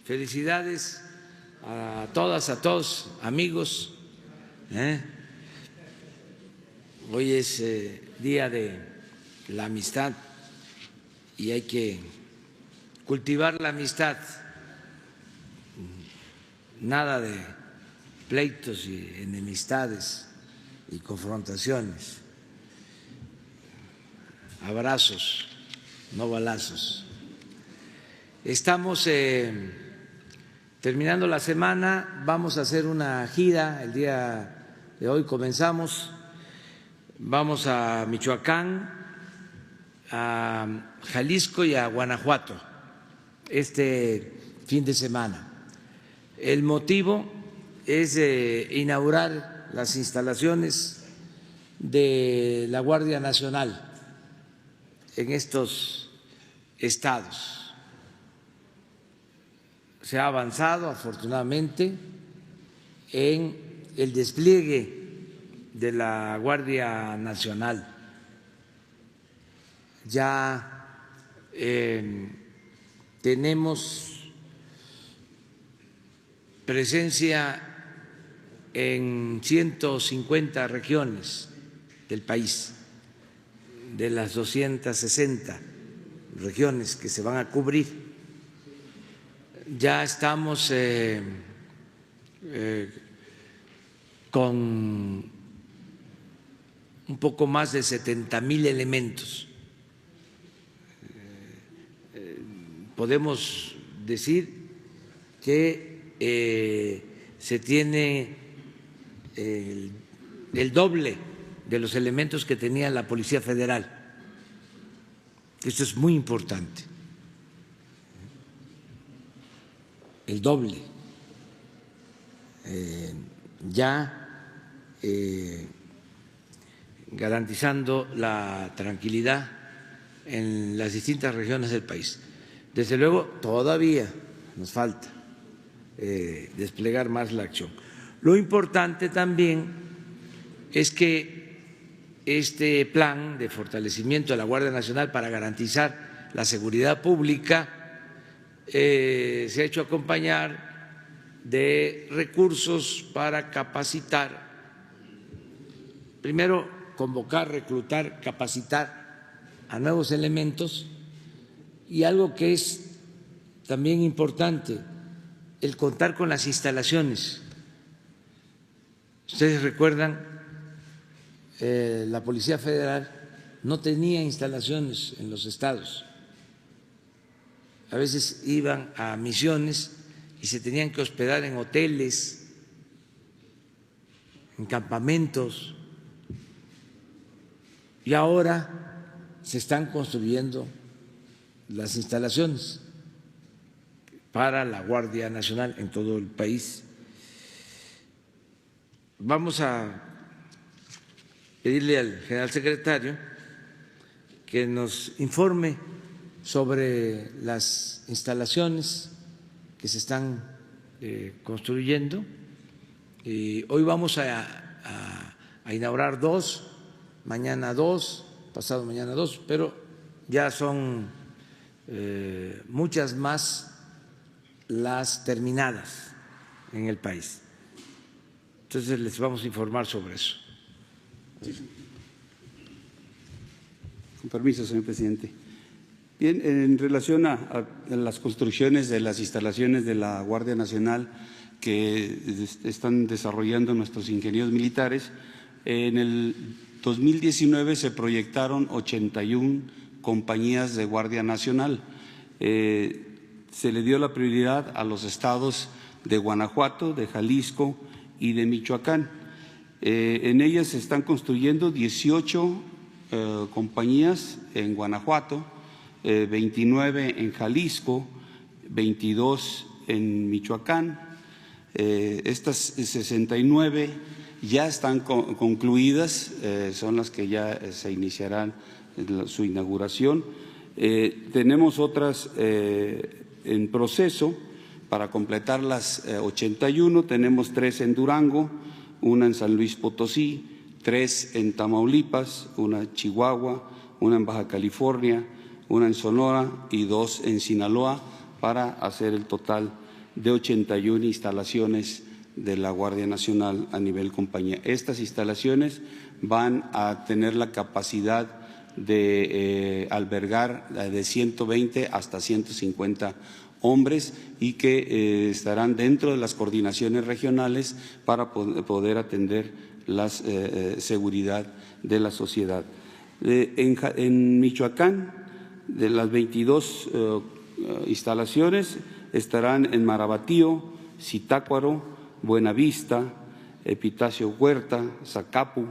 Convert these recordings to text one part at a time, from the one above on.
felicidades a todas, a todos, amigos. Hoy es Día de la Amistad y hay que cultivar la amistad. Nada de pleitos y enemistades y confrontaciones. Abrazos, no balazos. Estamos terminando la semana, vamos a hacer una gira, el día de hoy comenzamos, vamos a Michoacán, a Jalisco y a Guanajuato este fin de semana. El motivo es inaugurar las instalaciones de la Guardia Nacional en estos estados. Se ha avanzado afortunadamente en el despliegue de la Guardia Nacional. Ya tenemos presencia en 150 regiones del país, de las 260 regiones que se van a cubrir. Ya estamos con un poco más de 70,000 elementos. Podemos decir que se tiene el doble de los elementos que tenía la Policía Federal. Esto es muy importante. El doble, garantizando la tranquilidad en las distintas regiones del país. Desde luego, todavía nos falta desplegar más la acción. Lo importante también es que este plan de fortalecimiento de la Guardia Nacional para garantizar la seguridad pública se ha hecho acompañar de recursos para capacitar, primero convocar, reclutar, capacitar a nuevos elementos y algo que es también importante, el contar con las instalaciones. Ustedes recuerdan, la Policía Federal no tenía instalaciones en los estados. A veces iban a misiones y se tenían que hospedar en hoteles, en campamentos, y ahora se están construyendo las instalaciones para la Guardia Nacional en todo el país. Vamos a pedirle al general secretario que nos informe sobre las instalaciones que se están construyendo. Hoy vamos a inaugurar 2, mañana 2, pasado mañana 2, pero ya son muchas más las terminadas en el país. Entonces les vamos a informar sobre eso. Con permiso, señor presidente. Bien, en relación a las construcciones de las instalaciones de la Guardia Nacional que están desarrollando nuestros ingenieros militares, en el 2019 se proyectaron 81 compañías de Guardia Nacional. Se le dio la prioridad a los estados de Guanajuato, de Jalisco y de Michoacán. En ellas se están construyendo 18 compañías en Guanajuato, 29 en Jalisco, 22 en Michoacán. Estas 69 ya están concluidas, son las que ya se iniciarán su inauguración. Tenemos otras en proceso para completar las 81. Tenemos 3 en Durango, una en San Luis Potosí, 3 en Tamaulipas, una en Chihuahua, una en Baja California, una en Sonora y 2 en Sinaloa, para hacer el total de 81 instalaciones de la Guardia Nacional a nivel compañía. Estas instalaciones van a tener la capacidad de albergar de 120 hasta 150 hombres y que estarán dentro de las coordinaciones regionales para poder atender la seguridad de la sociedad. En Michoacán, de las 22 instalaciones estarán en Marabatío, Zitácuaro, Buenavista, Epitacio Huerta, Zacapu,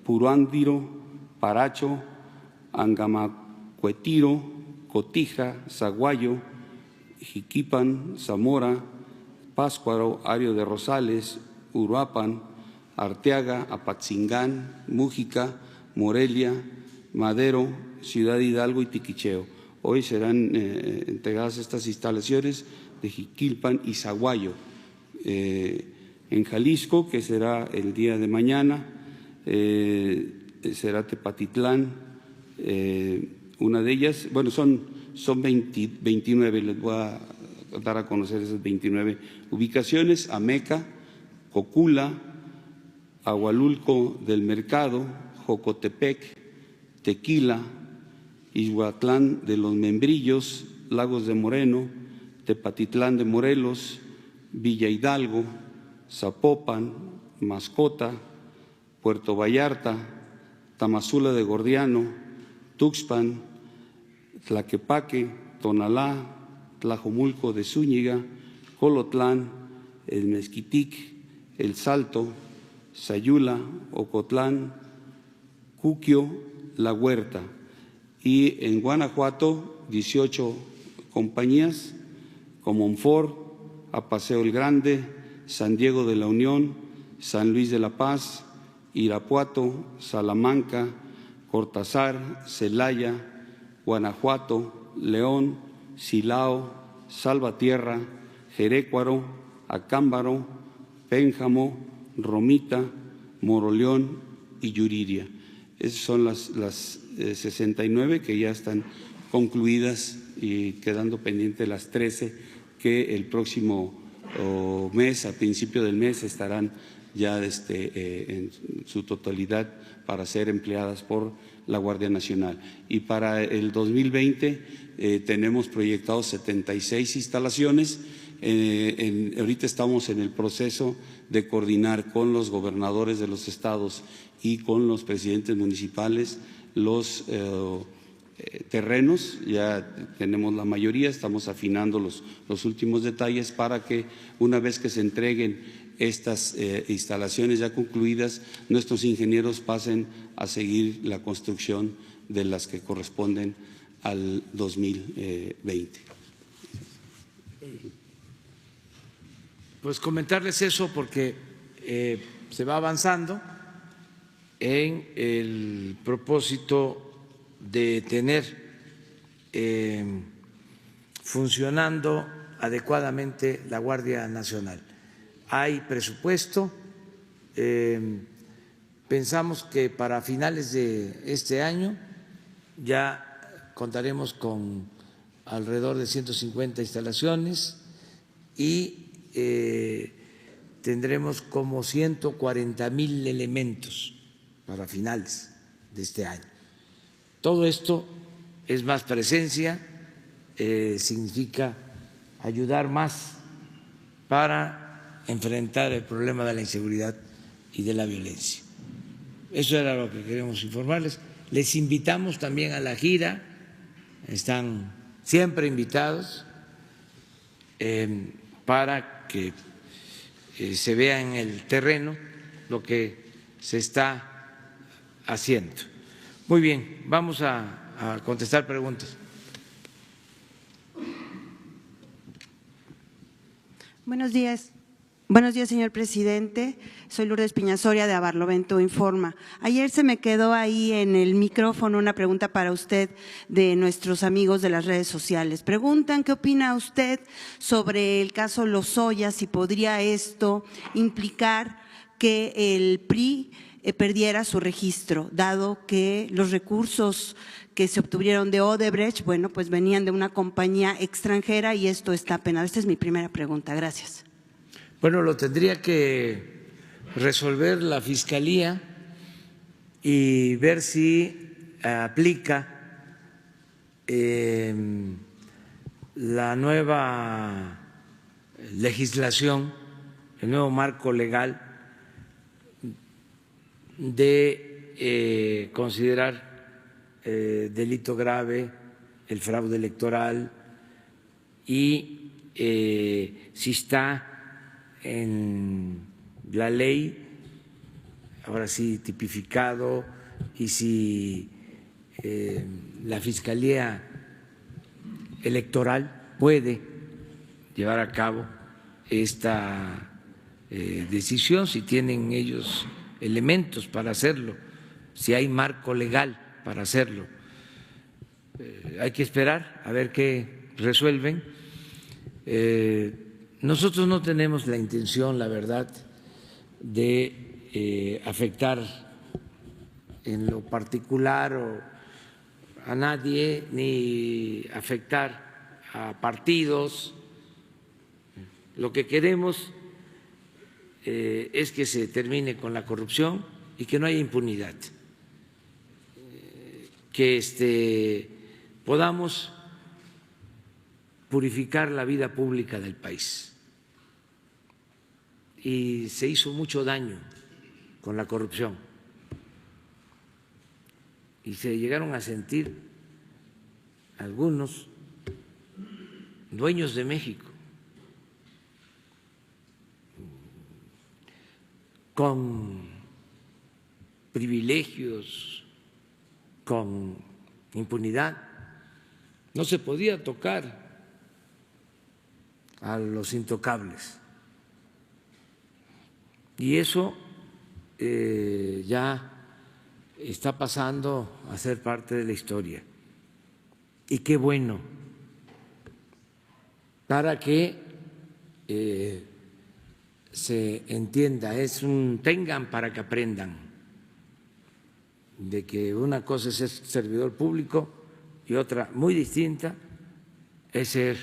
Puruándiro, Paracho, Angamacuetiro, Cotija, Zaguayo, Jiquipan, Zamora, Páscuaro, Ario de Rosales, Uruapan, Arteaga, Apatzingán, Mújica, Morelia, Madero, Ciudad Hidalgo y Tiquicheo. Hoy serán entregadas estas instalaciones de Jiquilpan y Zaguayo. En Jalisco, que será el día de mañana, será Tepatitlán, una de ellas, bueno, son 29, les voy a dar a conocer esas 29 ubicaciones: Ameca, Cocula, Agualulco del Mercado, Jocotepec, Tequila, Ixhuatlán de los Membrillos, Lagos de Moreno, Tepatitlán de Morelos, Villa Hidalgo, Zapopan, Mascota, Puerto Vallarta, Tamazula de Gordiano, Tuxpan, Tlaquepaque, Tonalá, Tlajomulco de Zúñiga, Colotlán, El Mezquitic, El Salto, Sayula, Ocotlán, Cuquio, La Huerta. Y en Guanajuato, 18 compañías: Comonfort, Apaseo el Grande, San Diego de la Unión, San Luis de la Paz, Irapuato, Salamanca, Cortázar, Celaya, Guanajuato, León, Silao, Salvatierra, Jerécuaro, Acámbaro, Pénjamo, Romita, Moroleón y Yuriria. Esas son las 69 que ya están concluidas y quedando pendientes las 13 que el próximo mes, a principio del mes, estarán ya en su totalidad para ser empleadas por la Guardia Nacional. Y para el 2020 tenemos proyectados 76 instalaciones. Ahorita estamos en el proceso de coordinar con los gobernadores de los estados y con los presidentes municipales los terrenos. Ya tenemos la mayoría, estamos afinando los últimos detalles para que una vez que se entreguen estas instalaciones ya concluidas, nuestros ingenieros pasen a seguir la construcción de las que corresponden al 2020. Pues comentarles eso porque se va avanzando en el propósito de tener funcionando adecuadamente la Guardia Nacional. Hay presupuesto, pensamos que para finales de este año ya contaremos con alrededor de 150 instalaciones y tendremos como 140,000 elementos para finales de este año. Todo esto es más presencia, significa ayudar más para enfrentar el problema de la inseguridad y de la violencia. Eso era lo que queremos informarles. Les invitamos también a la gira, están siempre invitados para que se vea en el terreno lo que se está haciendo. Muy bien, vamos a contestar preguntas. Buenos días. Buenos días, señor presidente. Soy Lourdes Piñasoria de Barlovento Informa. Ayer se me quedó ahí en el micrófono una pregunta para usted de nuestros amigos de las redes sociales. Preguntan qué opina usted sobre el caso Lozoya, si podría esto implicar que el PRI perdiera su registro, dado que los recursos que se obtuvieron de Odebrecht, bueno, pues venían de una compañía extranjera y esto está penado. Esta es mi primera pregunta. Gracias. Bueno, lo tendría que resolver la Fiscalía y ver si aplica la nueva legislación, el nuevo marco legal de considerar delito grave el fraude electoral y si está en la ley, ahora sí tipificado, y si la Fiscalía Electoral puede llevar a cabo esta decisión, si tienen ellos elementos para hacerlo, si hay marco legal para hacerlo. Hay que esperar a ver qué resuelven. Nosotros no tenemos la intención, la verdad, de afectar en lo particular a nadie ni afectar a partidos. Lo que queremos es que se termine con la corrupción y que no haya impunidad, que podamos purificar la vida pública del país. Y se hizo mucho daño con la corrupción y se llegaron a sentir algunos dueños de México con privilegios, con impunidad. No se podía tocar a los intocables. Y eso ya está pasando a ser parte de la historia. Y qué bueno, para que se entienda, es un tengan para que aprendan, de que una cosa es ser servidor público y otra muy distinta es ser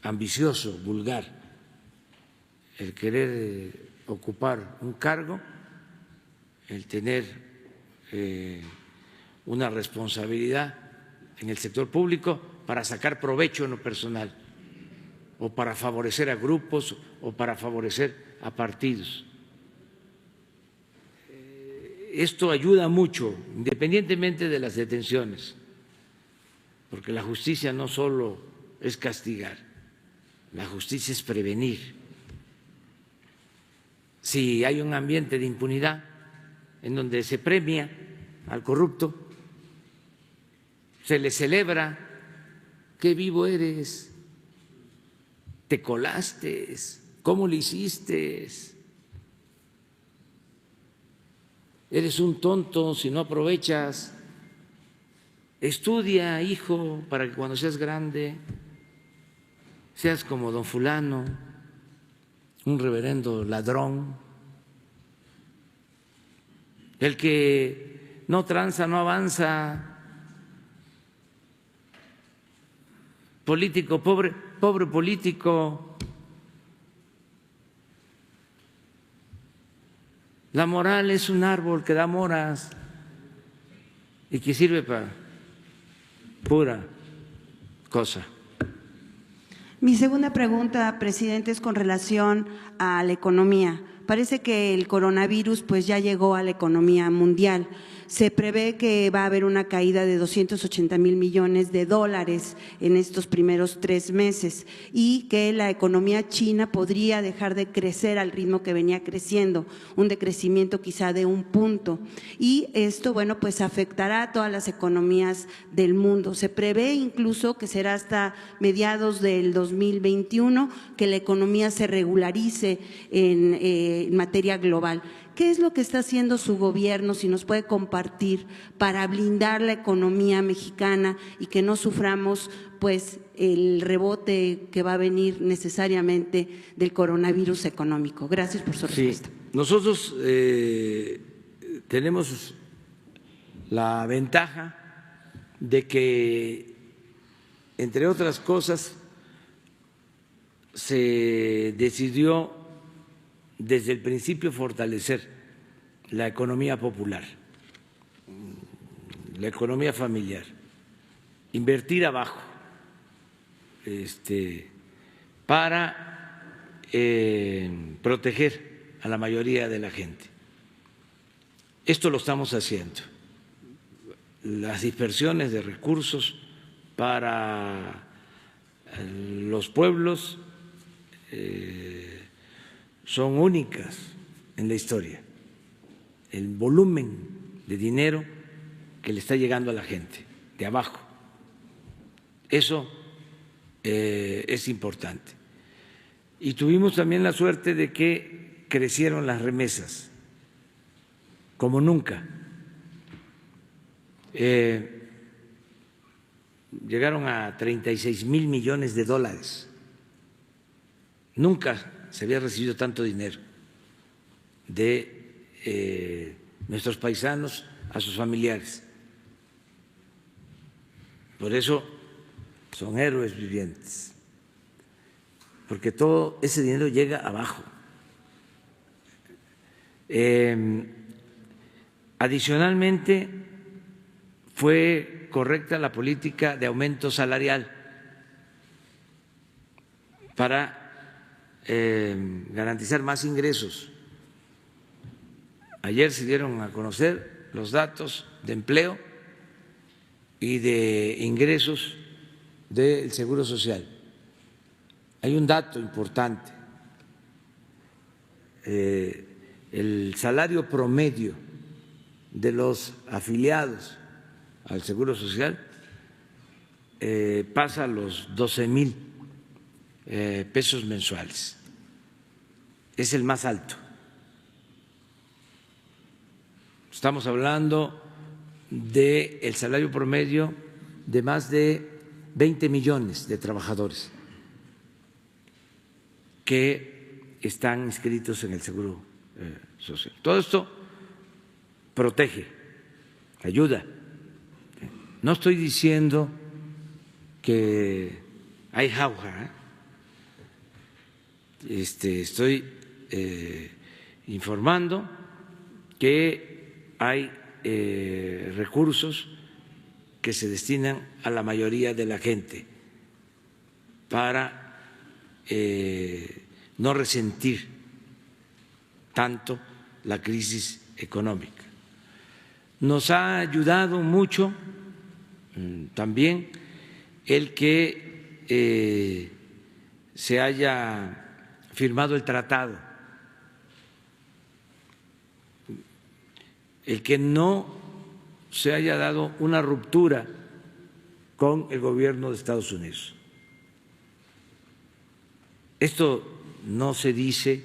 ambicioso, vulgar, el querer ocupar un cargo, el tener una responsabilidad en el sector público para sacar provecho en lo personal o para favorecer a grupos o para favorecer a partidos. Esto ayuda mucho, independientemente de las detenciones, porque la justicia no solo es castigar, la justicia es prevenir. Si hay un ambiente de impunidad en donde se premia al corrupto, se le celebra, qué vivo eres, te colaste, ¿cómo lo hiciste? Eres un tonto si no aprovechas. Estudia, hijo, para que cuando seas grande seas como don fulano, un reverendo ladrón. El que no tranza no avanza. Político pobre, pobre político. La moral es un árbol que da moras y que sirve para pura cosa. Mi segunda pregunta, presidente, es con relación a la economía. Parece que el coronavirus pues ya llegó a la economía mundial. Se prevé que va a haber una caída de 280,000 millones de dólares en estos primeros 3 meses y que la economía china podría dejar de crecer al ritmo que venía creciendo, un decrecimiento quizá de 1 punto. Y esto, bueno, pues afectará a todas las economías del mundo. Se prevé incluso que será hasta mediados del 2021 que la economía se regularice en materia global. ¿Qué es lo que está haciendo su gobierno, si nos puede compartir, para blindar la economía mexicana y que no suframos pues el rebote que va a venir necesariamente del coronavirus económico? Gracias por su respuesta. Nosotros tenemos la ventaja de que, entre otras cosas, se decidió desde el principio fortalecer la economía popular, la economía familiar, invertir abajo, para proteger a la mayoría de la gente. Esto lo estamos haciendo. Las dispersiones de recursos para los pueblos son únicas en la historia. El volumen de dinero que le está llegando a la gente de abajo, eso es importante. Y tuvimos también la suerte de que crecieron las remesas como nunca. Llegaron a 36,000 millones de dólares. Nunca se había recibido tanto dinero de nuestros paisanos a sus familiares. Por eso son héroes vivientes, porque todo ese dinero llega abajo. Adicionalmente, fue correcta la política de aumento salarial para garantizar más ingresos. Ayer se dieron a conocer los datos de empleo y de ingresos del Seguro Social. Hay un dato importante. El salario promedio de los afiliados al Seguro Social pasa a los 12,000 pesos mensuales. Es el más alto. Estamos hablando del salario promedio de más de 20 millones de trabajadores que están inscritos en el Seguro Social. Todo esto protege, ayuda. No estoy diciendo que hay jauja, estoy informando que hay recursos que se destinan a la mayoría de la gente para no resentir tanto la crisis económica. Nos ha ayudado mucho también el que se haya firmado el tratado, el que no se haya dado una ruptura con el gobierno de Estados Unidos. Esto no se dice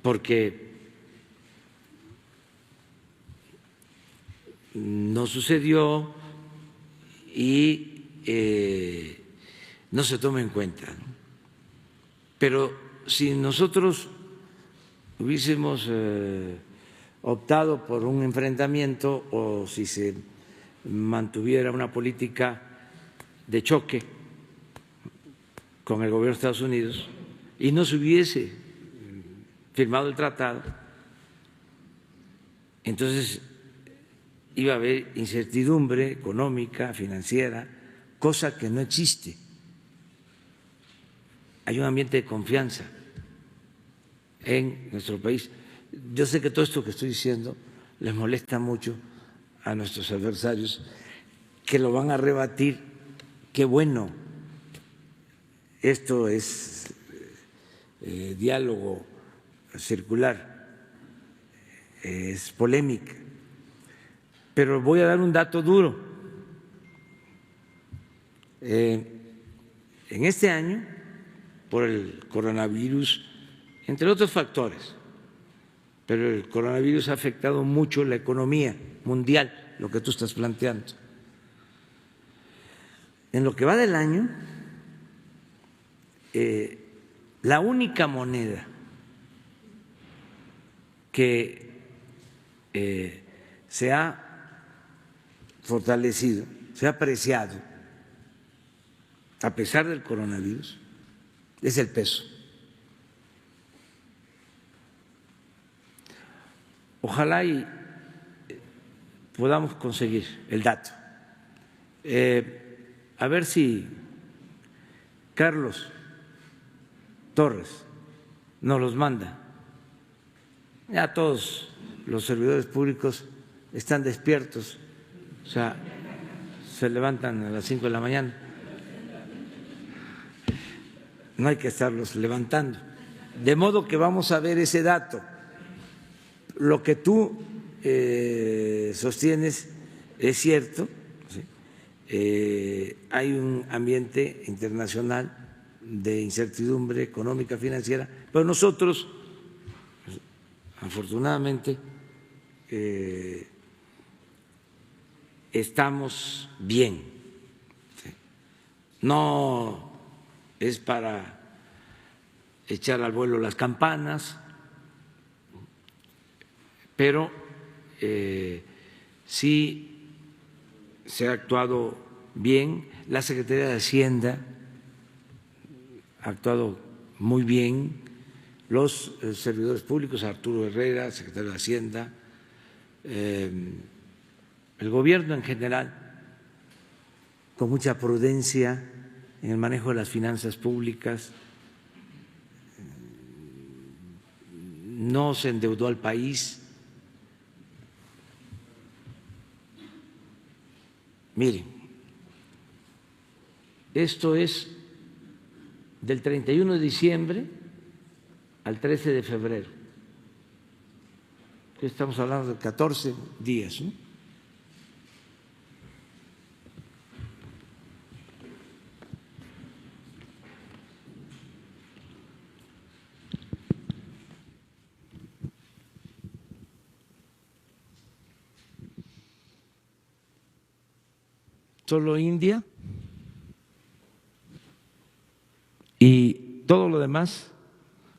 porque no sucedió y no se toma en cuenta, ¿no? Pero si nosotros hubiésemos optado por un enfrentamiento o si se mantuviera una política de choque con el gobierno de Estados Unidos y no se hubiese firmado el tratado, entonces iba a haber incertidumbre económica, financiera, cosa que no existe. Hay un ambiente de confianza en nuestro país. Yo sé que todo esto que estoy diciendo les molesta mucho a nuestros adversarios, que lo van a rebatir. Qué bueno, esto es diálogo circular, es polémica, pero voy a dar un dato duro. En este año, por el coronavirus, entre otros factores, pero el coronavirus ha afectado mucho la economía mundial, lo que tú estás planteando. En lo que va del año, la única moneda que se ha fortalecido, se ha apreciado, a pesar del coronavirus, es el peso. Ojalá y podamos conseguir el dato. A ver si Carlos Torres nos los manda. Ya todos los servidores públicos están despiertos, o sea, se levantan a las 5 de la mañana. No hay que estarlos levantando. De modo que vamos a ver ese dato. Lo que tú sostienes es cierto. ¿Sí? Hay un ambiente internacional de incertidumbre económica, financiera, pero nosotros, afortunadamente, estamos bien. ¿Sí? No es para echar al vuelo las campanas, pero sí se ha actuado bien. La Secretaría de Hacienda ha actuado muy bien, los servidores públicos, Arturo Herrera, secretario de Hacienda, el gobierno en general, con mucha prudencia en el manejo de las finanzas públicas, no se endeudó al país. Miren, esto es del 31 de diciembre al 13 de febrero. Estamos hablando de 14 días, ¿no? Solo India y todo lo demás,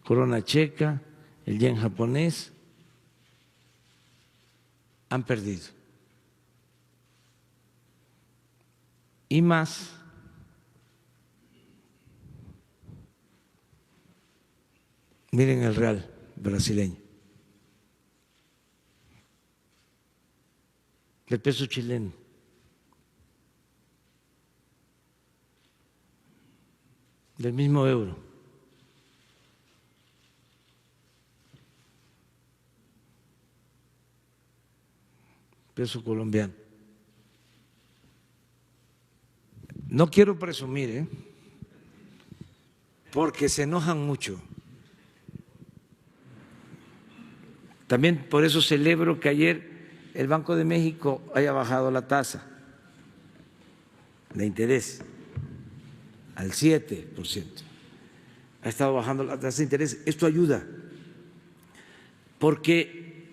corona checa, el yen japonés, han perdido. Y más miren el real brasileño, el peso chileno, del mismo euro. Peso colombiano. No quiero presumir, porque se enojan mucho. También por eso celebro que ayer el Banco de México haya bajado la tasa de interés al 7%. Ha estado bajando la tasa de interés. Esto ayuda porque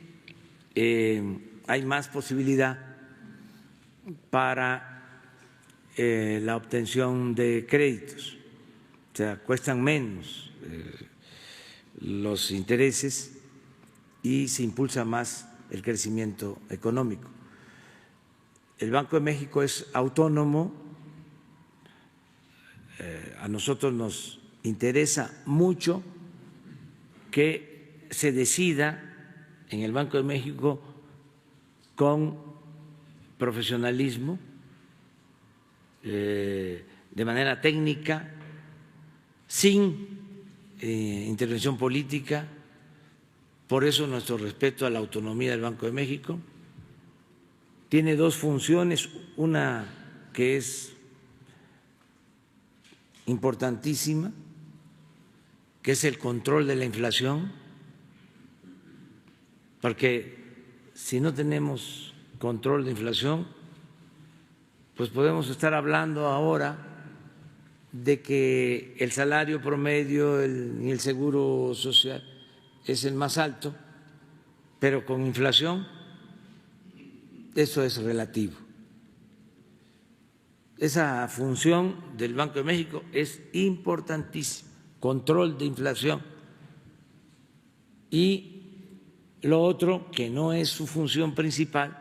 hay más posibilidad para la obtención de créditos, o sea, cuestan menos los intereses y se impulsa más el crecimiento económico. El Banco de México es autónomo, a nosotros nos interesa mucho que se decida en el Banco de México con profesionalismo, de manera técnica, sin intervención política. Por eso nuestro respeto a la autonomía del Banco de México. Tiene dos funciones, una que es importantísima, que es el control de la inflación, porque si no tenemos control de inflación, pues podemos estar hablando ahora de que el salario promedio y el seguro social es el más alto, pero con inflación eso es relativo. Esa función del Banco de México es importantísima, control de inflación y Lo otro, que no es su función principal,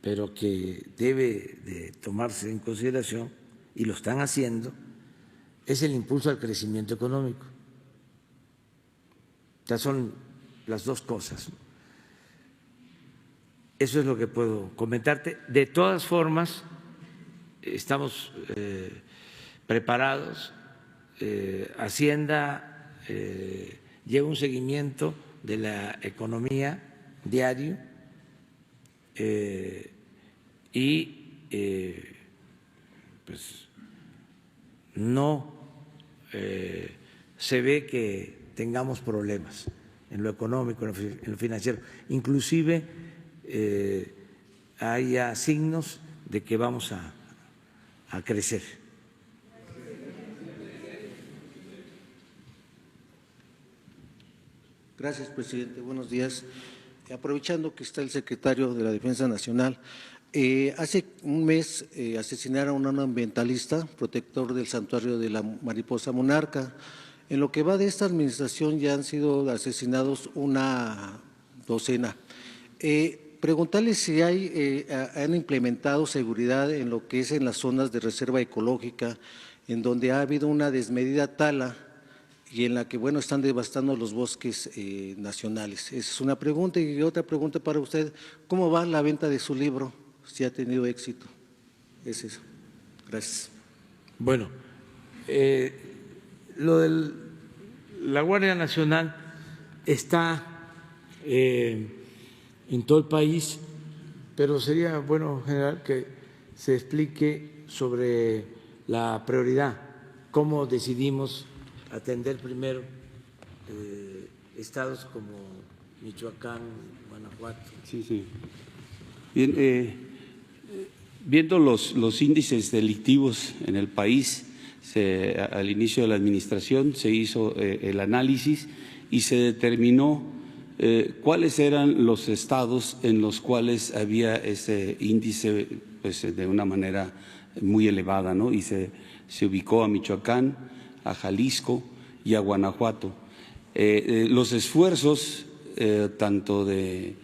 pero que debe de tomarse en consideración, y lo están haciendo, es el impulso al crecimiento económico. Ya son las dos cosas. Eso es lo que puedo comentarte. De todas formas, estamos preparados. Hacienda lleva un seguimiento de la economía diario y pues no se ve que tengamos problemas en lo económico, en lo financiero. Inclusive hay signos de que vamos a crecer. Gracias, presidente. Buenos días. Aprovechando que está el secretario de la Defensa Nacional, hace un mes asesinaron a un ambientalista, protector del santuario de la mariposa monarca. En lo que va de esta administración ya han sido asesinados una docena. Preguntarles si han implementado seguridad en lo que es en las zonas de reserva ecológica, en donde ha habido una desmedida tala y en la que, bueno, están devastando los bosques nacionales. Esa es una pregunta. Y otra pregunta para usted, ¿cómo va la venta de su libro? Si ha tenido éxito. Es eso. Gracias. Bueno, lo de la Guardia Nacional está en todo el país, pero sería bueno, general, que se explique sobre la prioridad, cómo decidimos atender primero estados como Michoacán, Guanajuato. Sí. Bien, viendo los índices delictivos en el país, al inicio de la administración se hizo el análisis y se determinó cuáles eran los estados en los cuales había ese índice pues, de una manera muy elevada, ¿no? Y se ubicó a Michoacán, a Jalisco y a Guanajuato. Los esfuerzos tanto de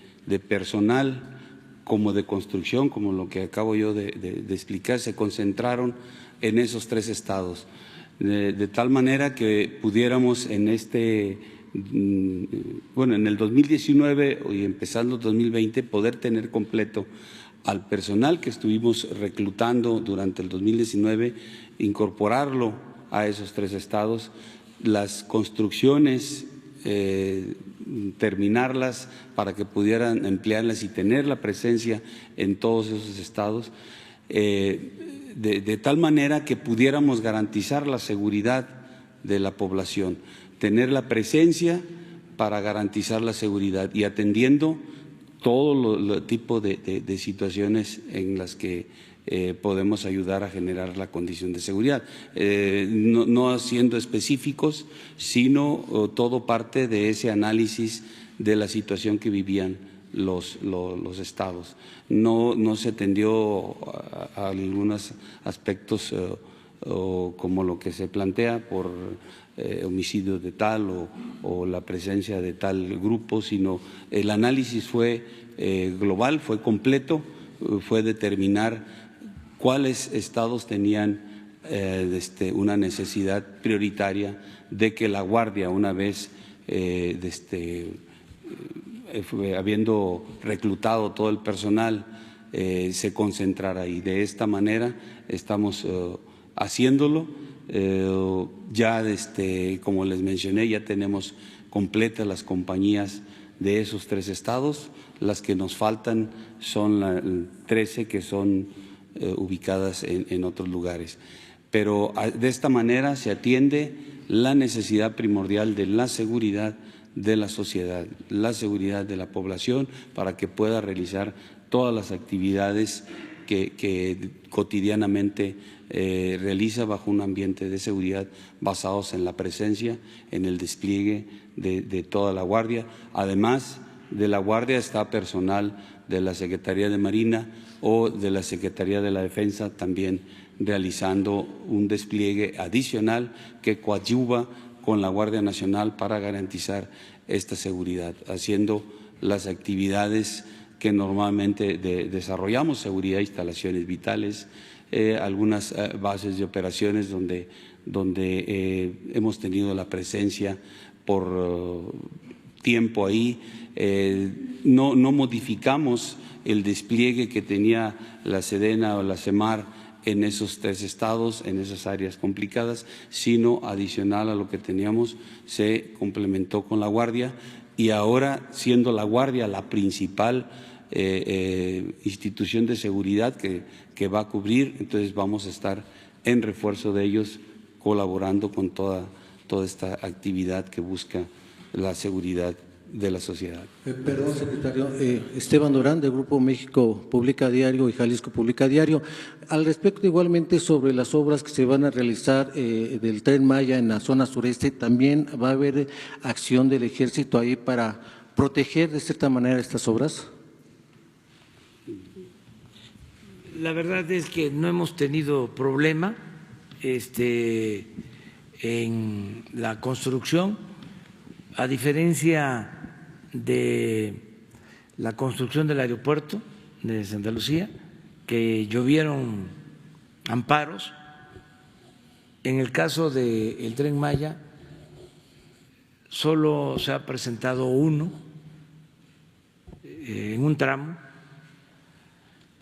personal como de construcción, como lo que acabo yo de explicar, se concentraron en esos tres estados, de tal manera que pudiéramos en en el 2019 y empezando el 2020 poder tener completo al personal que estuvimos reclutando durante el 2019, incorporarlo a esos tres estados, las construcciones, terminarlas para que pudieran emplearlas y tener la presencia en todos esos estados, de tal manera que pudiéramos garantizar la seguridad de la población, tener la presencia para garantizar la seguridad y atendiendo todo tipo de situaciones en las que podemos ayudar a generar la condición de seguridad, no siendo específicos, sino todo parte de ese análisis de la situación que vivían los estados. No se atendió a algunos aspectos como lo que se plantea por homicidio de tal o la presencia de tal grupo, sino el análisis fue global, fue completo, fue determinar cuáles estados tenían una necesidad prioritaria de que la Guardia, una vez habiendo reclutado todo el personal, se concentrara ahí. De esta manera estamos haciéndolo. Ya como les mencioné, ya tenemos completas las compañías de esos tres estados. Las que nos faltan son 13 que son ubicadas en otros lugares. Pero de esta manera se atiende la necesidad primordial de la seguridad de la sociedad, la seguridad de la población para que pueda realizar todas las actividades que cotidianamente realiza bajo un ambiente de seguridad basados en la presencia, en el despliegue de toda la Guardia. Además de la Guardia está personal de la Secretaría de Marina o de la Secretaría de la Defensa también realizando un despliegue adicional que coadyuva con la Guardia Nacional para garantizar esta seguridad, haciendo las actividades que normalmente desarrollamos, seguridad de instalaciones vitales, algunas bases de operaciones donde hemos tenido la presencia por tiempo ahí. No modificamos el despliegue que tenía la Sedena o la Semar en esos 3 estados, en esas áreas complicadas, sino adicional a lo que teníamos, se complementó con la Guardia, y ahora, siendo la Guardia la principal institución de seguridad que va a cubrir, entonces vamos a estar en refuerzo de ellos, colaborando con toda esta actividad que busca la seguridad de la sociedad. Perdón, secretario. Esteban Durán, del Grupo México Publica Diario y Jalisco Publica Diario. Al respecto, igualmente, sobre las obras que se van a realizar del Tren Maya en la zona sureste, ¿también va a haber acción del Ejército ahí para proteger de cierta manera estas obras? La verdad es que no hemos tenido problema en la construcción, a diferencia de la construcción del aeropuerto de Santa Lucía, que llovieron amparos. En el caso del Tren Maya, solo se ha presentado uno en un tramo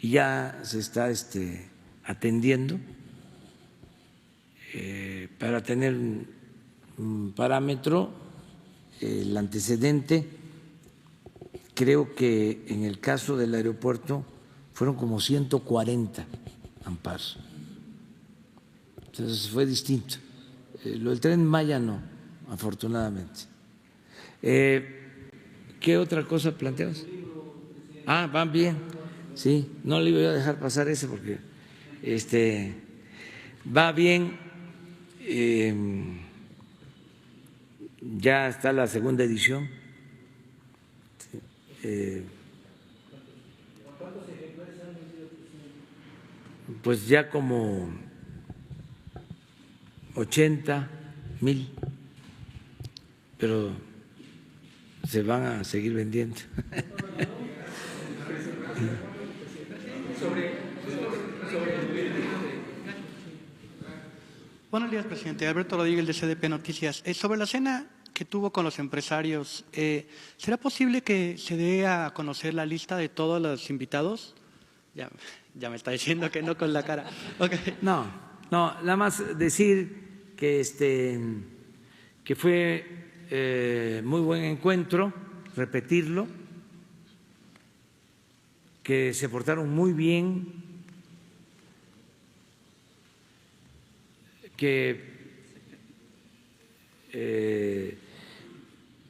y ya se está atendiendo para tener un parámetro. El antecedente, creo que en el caso del aeropuerto fueron como 140 amparos. Entonces fue distinto. Lo del Tren Maya no, afortunadamente. ¿Qué otra cosa planteamos? Van bien. Sí, no le iba a dejar pasar ese porque va bien. Ya está la segunda edición. Pues ya como 80,000, pero se van a seguir vendiendo. Buenos días, presidente. Alberto Rodríguez, de CDP Noticias. Sobre la cena que tuvo con los empresarios, ¿será posible que se dé a conocer la lista de todos los invitados? Ya me está diciendo que no con la cara. Okay. No, nada más decir que fue muy buen encuentro, repetirlo, que se portaron muy bien, que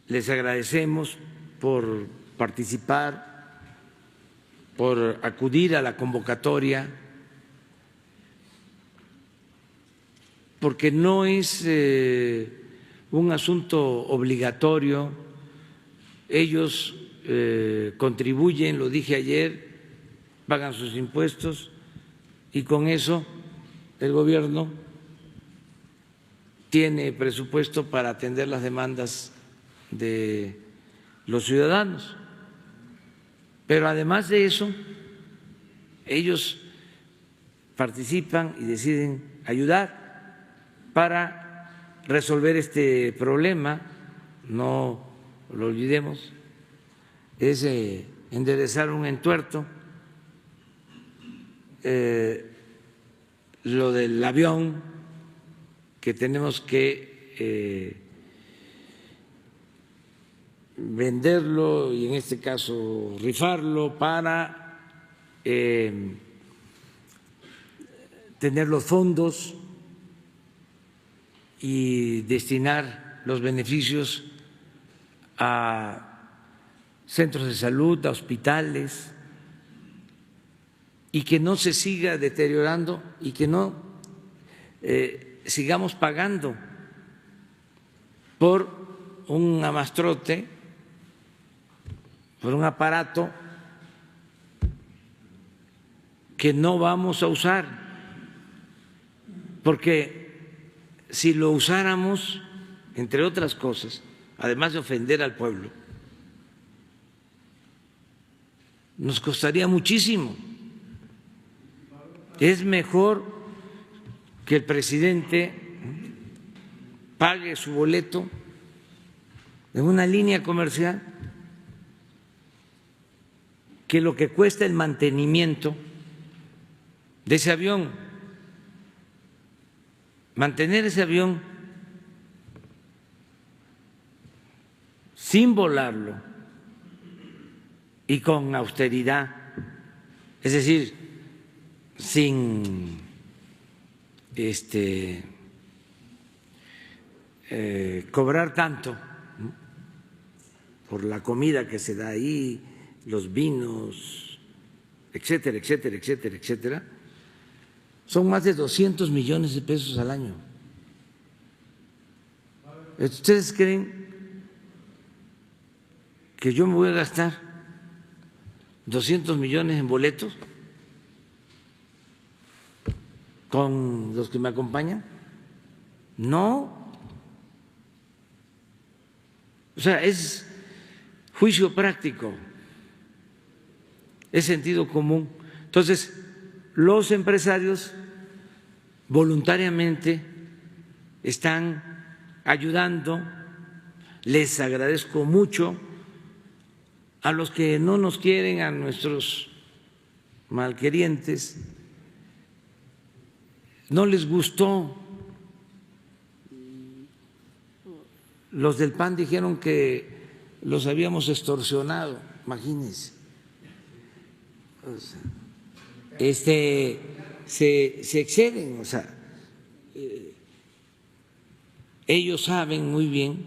les agradecemos por participar, por acudir a la convocatoria, porque no es un asunto obligatorio. Ellos contribuyen, lo dije ayer, pagan sus impuestos y con eso el gobierno tiene presupuesto para atender las demandas de los ciudadanos. Pero además de eso, ellos participan y deciden ayudar para resolver este problema, no lo olvidemos, es enderezar un entuerto. Lo del avión que tenemos que venderlo y en este caso rifarlo para tener los fondos y destinar los beneficios a centros de salud, a hospitales, y que no se siga deteriorando y que no sigamos pagando por un amastrote, por un aparato que no vamos a usar, porque si lo usáramos entre otras cosas, además de ofender al pueblo, nos costaría muchísimo. Es mejor que el presidente pague su boleto en una línea comercial que lo que cuesta el mantenimiento de ese avión. Mantener ese avión sin volarlo y con austeridad, es decir, sin cobrar tanto, ¿no?, por la comida que se da ahí, los vinos, etcétera, etcétera, etcétera, etcétera, son más de 200 millones de pesos al año. ¿Ustedes creen que yo me voy a gastar 200 millones en boletos con los que me acompañan? No. O sea, es juicio práctico, es sentido común. Entonces, los empresarios voluntariamente están ayudando, les agradezco mucho. A los que no nos quieren, a nuestros malquerientes, no les gustó. Los del PAN dijeron que los habíamos extorsionado, imagínense. O sea, se exceden, o sea, ellos saben muy bien,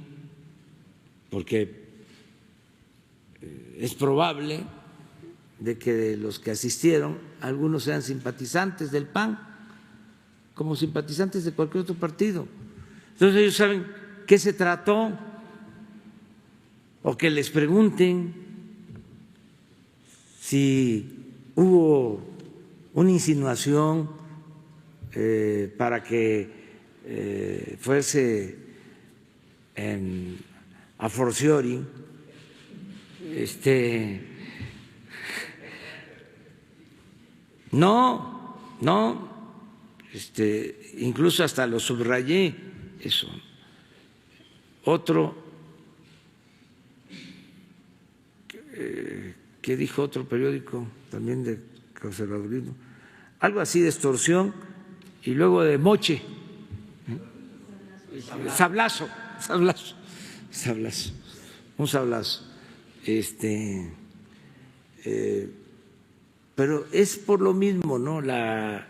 porque es probable de que de los que asistieron, algunos sean simpatizantes del PAN, como simpatizantes de cualquier otro partido. Entonces ellos saben qué se trató, o que les pregunten si hubo una insinuación para que fuese a forciori. No, incluso hasta lo subrayé eso. Otro, ¿qué dijo otro periódico también de conservadurismo? Algo así de extorsión y luego de moche, sablazo, un sablazo. Pero es por lo mismo, ¿no?, la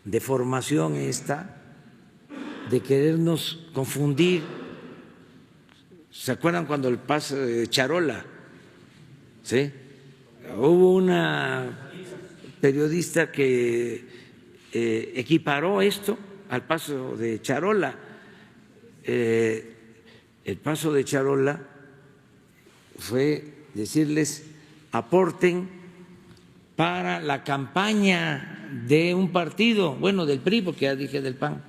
deformación esta de querernos confundir. ¿Se acuerdan cuando el paso de Charola? ¿Sí? Hubo una periodista que equiparó esto al paso de Charola. El paso de Charola fue decirles: aporten para la campaña de un partido, bueno, del PRI, porque ya dije del PAN.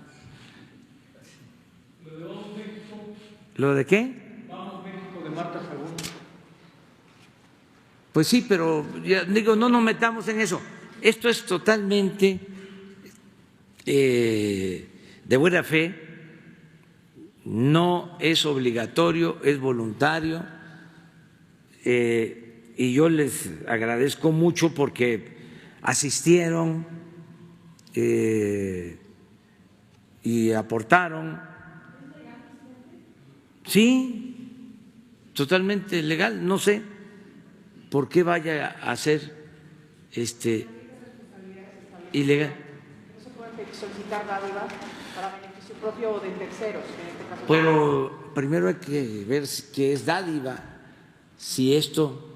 ¿Lo de qué? Vamos México, de Marta Sagún. Pues sí, pero ya digo, no nos metamos en eso. Esto es totalmente de buena fe, no es obligatorio, es voluntario. Y yo les agradezco mucho porque asistieron y aportaron. Sí, totalmente legal. No sé por qué vaya a ser ilegal. ¿No se puede solicitar dádivas para beneficio propio o de terceros? En este caso, pero primero hay que ver qué es dádiva, si esto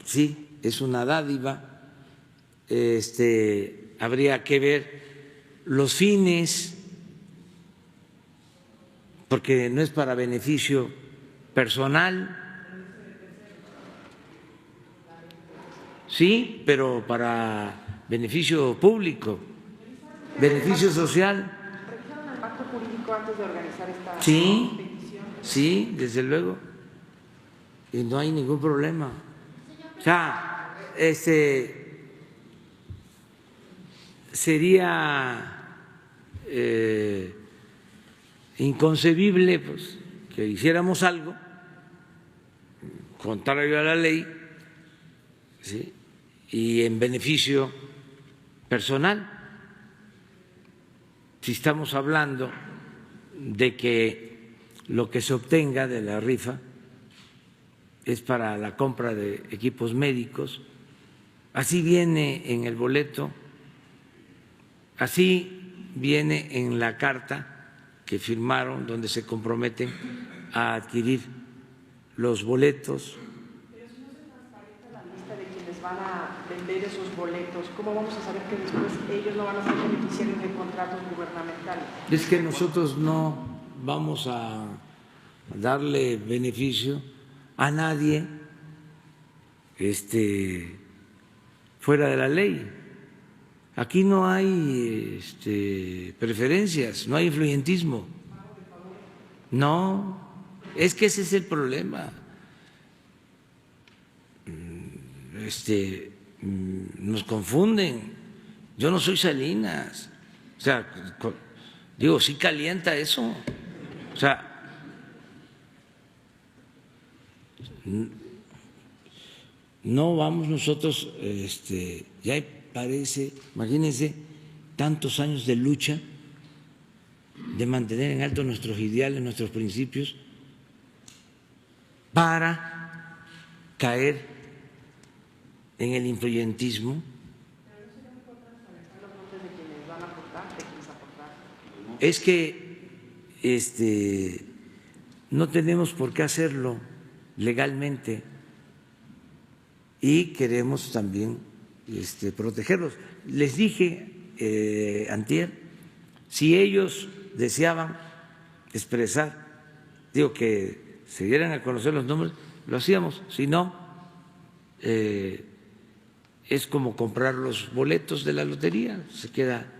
sí es una dádiva, habría que ver los fines, porque no es para beneficio personal, sí, pero para beneficio público, beneficio social. ¿revisaron el pacto marco jurídico antes de organizar esta Sí, petición? sí, desde luego. Y no hay ningún problema. O sea, sería inconcebible pues, que hiciéramos algo contrario a la ley, ¿sí? Y en beneficio personal. Si estamos hablando de que lo que se obtenga de la rifa es para la compra de equipos médicos, así viene en el boleto, así viene en la carta que firmaron donde se comprometen a adquirir los boletos. Pero si no se transparenta la lista de quienes van a vender esos boletos, ¿cómo vamos a saber que después ellos no van a ser beneficiarios de contratos gubernamentales? Es que nosotros no vamos a darle beneficio a nadie fuera de la ley. Aquí no hay preferencias, no hay influyentismo. No, es que ese es el problema. Nos confunden. Yo no soy Salinas. O sea, digo, sí calienta eso. O sea, no vamos nosotros, ya parece, imagínense, tantos años de lucha, de mantener en alto nuestros ideales, nuestros principios, para caer en el influyentismo. Es que no tenemos por qué hacerlo legalmente y queremos también protegerlos. Les dije antier, si ellos deseaban expresar, digo que se dieran a conocer los nombres, lo hacíamos, si no, es como comprar los boletos de la lotería, se queda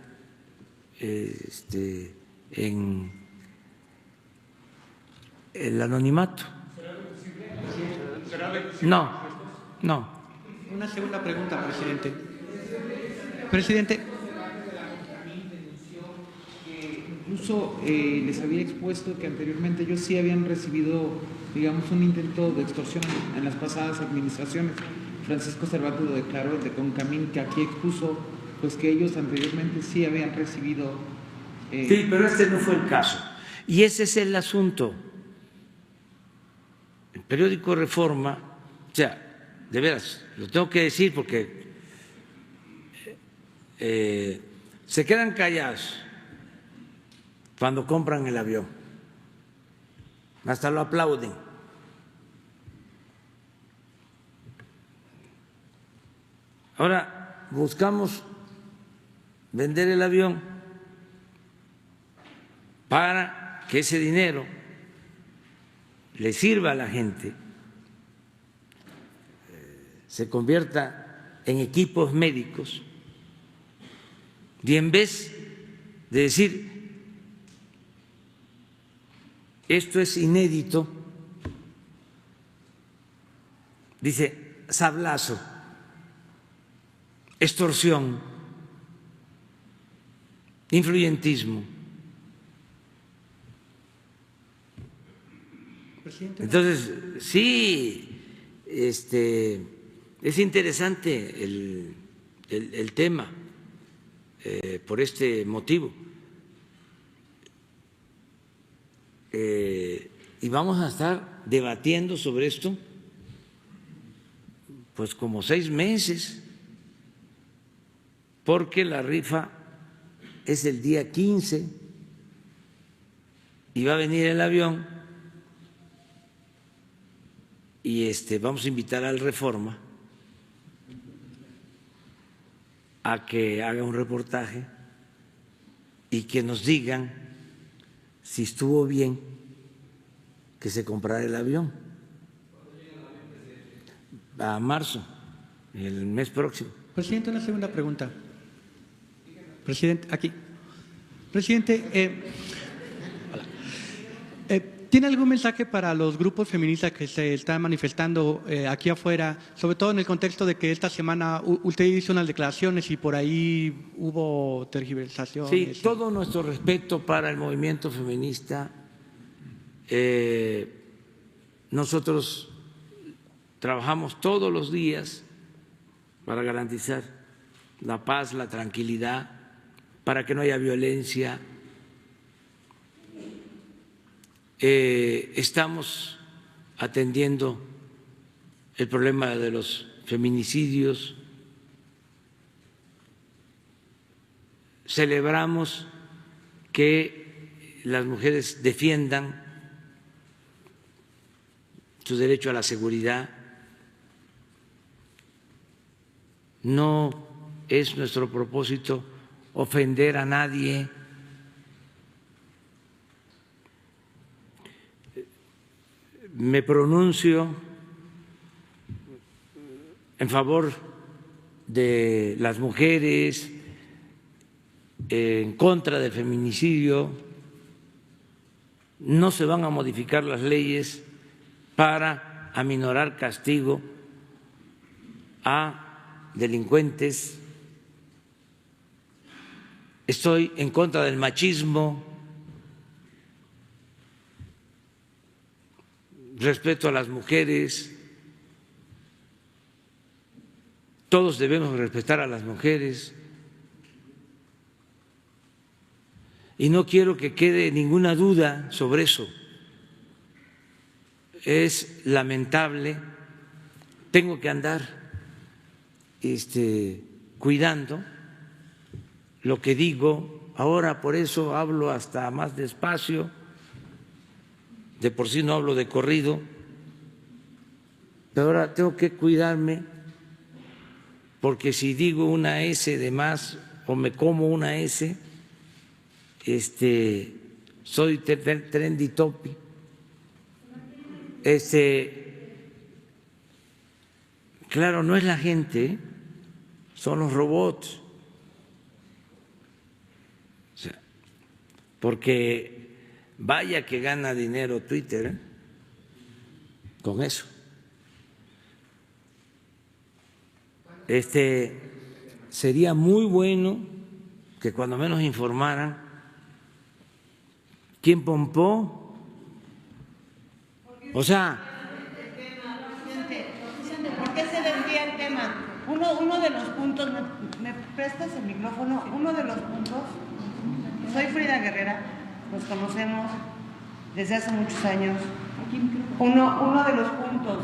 en el anonimato. No. Una segunda pregunta, presidente. Presidente. Incluso les había expuesto que anteriormente ellos sí habían recibido, digamos, un intento de extorsión en las pasadas administraciones. Francisco Cervantes lo declaró de Concamín, que aquí expuso pues que ellos anteriormente sí habían recibido. Sí, pero este no fue el caso. Y ese es el asunto. El periódico Reforma, o sea, de veras, lo tengo que decir porque se quedan callados cuando compran el avión, hasta lo aplauden. Ahora buscamos vender el avión para que ese dinero le sirva a la gente, se convierta en equipos médicos, y en vez de decir esto es inédito, dice sablazo, extorsión, influyentismo. Entonces, sí, es interesante el tema por este motivo. Y vamos a estar debatiendo sobre esto pues como 6 meses, porque la rifa es el día 15 y va a venir el avión y vamos a invitar al Reforma a que haga un reportaje y que nos digan si estuvo bien que se comprara el avión a marzo, el mes próximo. Presidente, una segunda pregunta. Presidente, aquí. Presidente, ¿Tiene algún mensaje para los grupos feministas que se están manifestando aquí afuera, sobre todo en el contexto de que esta semana usted hizo unas declaraciones y por ahí hubo tergiversaciones? Sí, todo nuestro respeto para el movimiento feminista. Nosotros trabajamos todos los días para garantizar la paz, la tranquilidad, para que no haya violencia. Estamos atendiendo el problema de los feminicidios. Celebramos que las mujeres defiendan su derecho a la seguridad. No es nuestro propósito ofender a nadie. Me pronuncio en favor de las mujeres, en contra del feminicidio. No se van a modificar las leyes para aminorar castigo a delincuentes. Estoy en contra del machismo. Respeto a las mujeres, todos debemos respetar a las mujeres y no quiero que quede ninguna duda sobre eso. Es lamentable, tengo que andar cuidando lo que digo, ahora por eso hablo hasta más despacio. De por sí no hablo de corrido, pero ahora tengo que cuidarme porque si digo una S de más o me como una S, soy trendy topic. Claro, no es la gente, son los robots. O sea, porque vaya que gana dinero Twitter con eso. Sería muy bueno que cuando menos informaran quién pompó. O sea, ¿por qué se desvía el tema? Uno de los puntos, ¿me prestas el micrófono? Uno de los puntos, soy Frida Guerrera. Nos conocemos desde hace muchos años. Uno de los puntos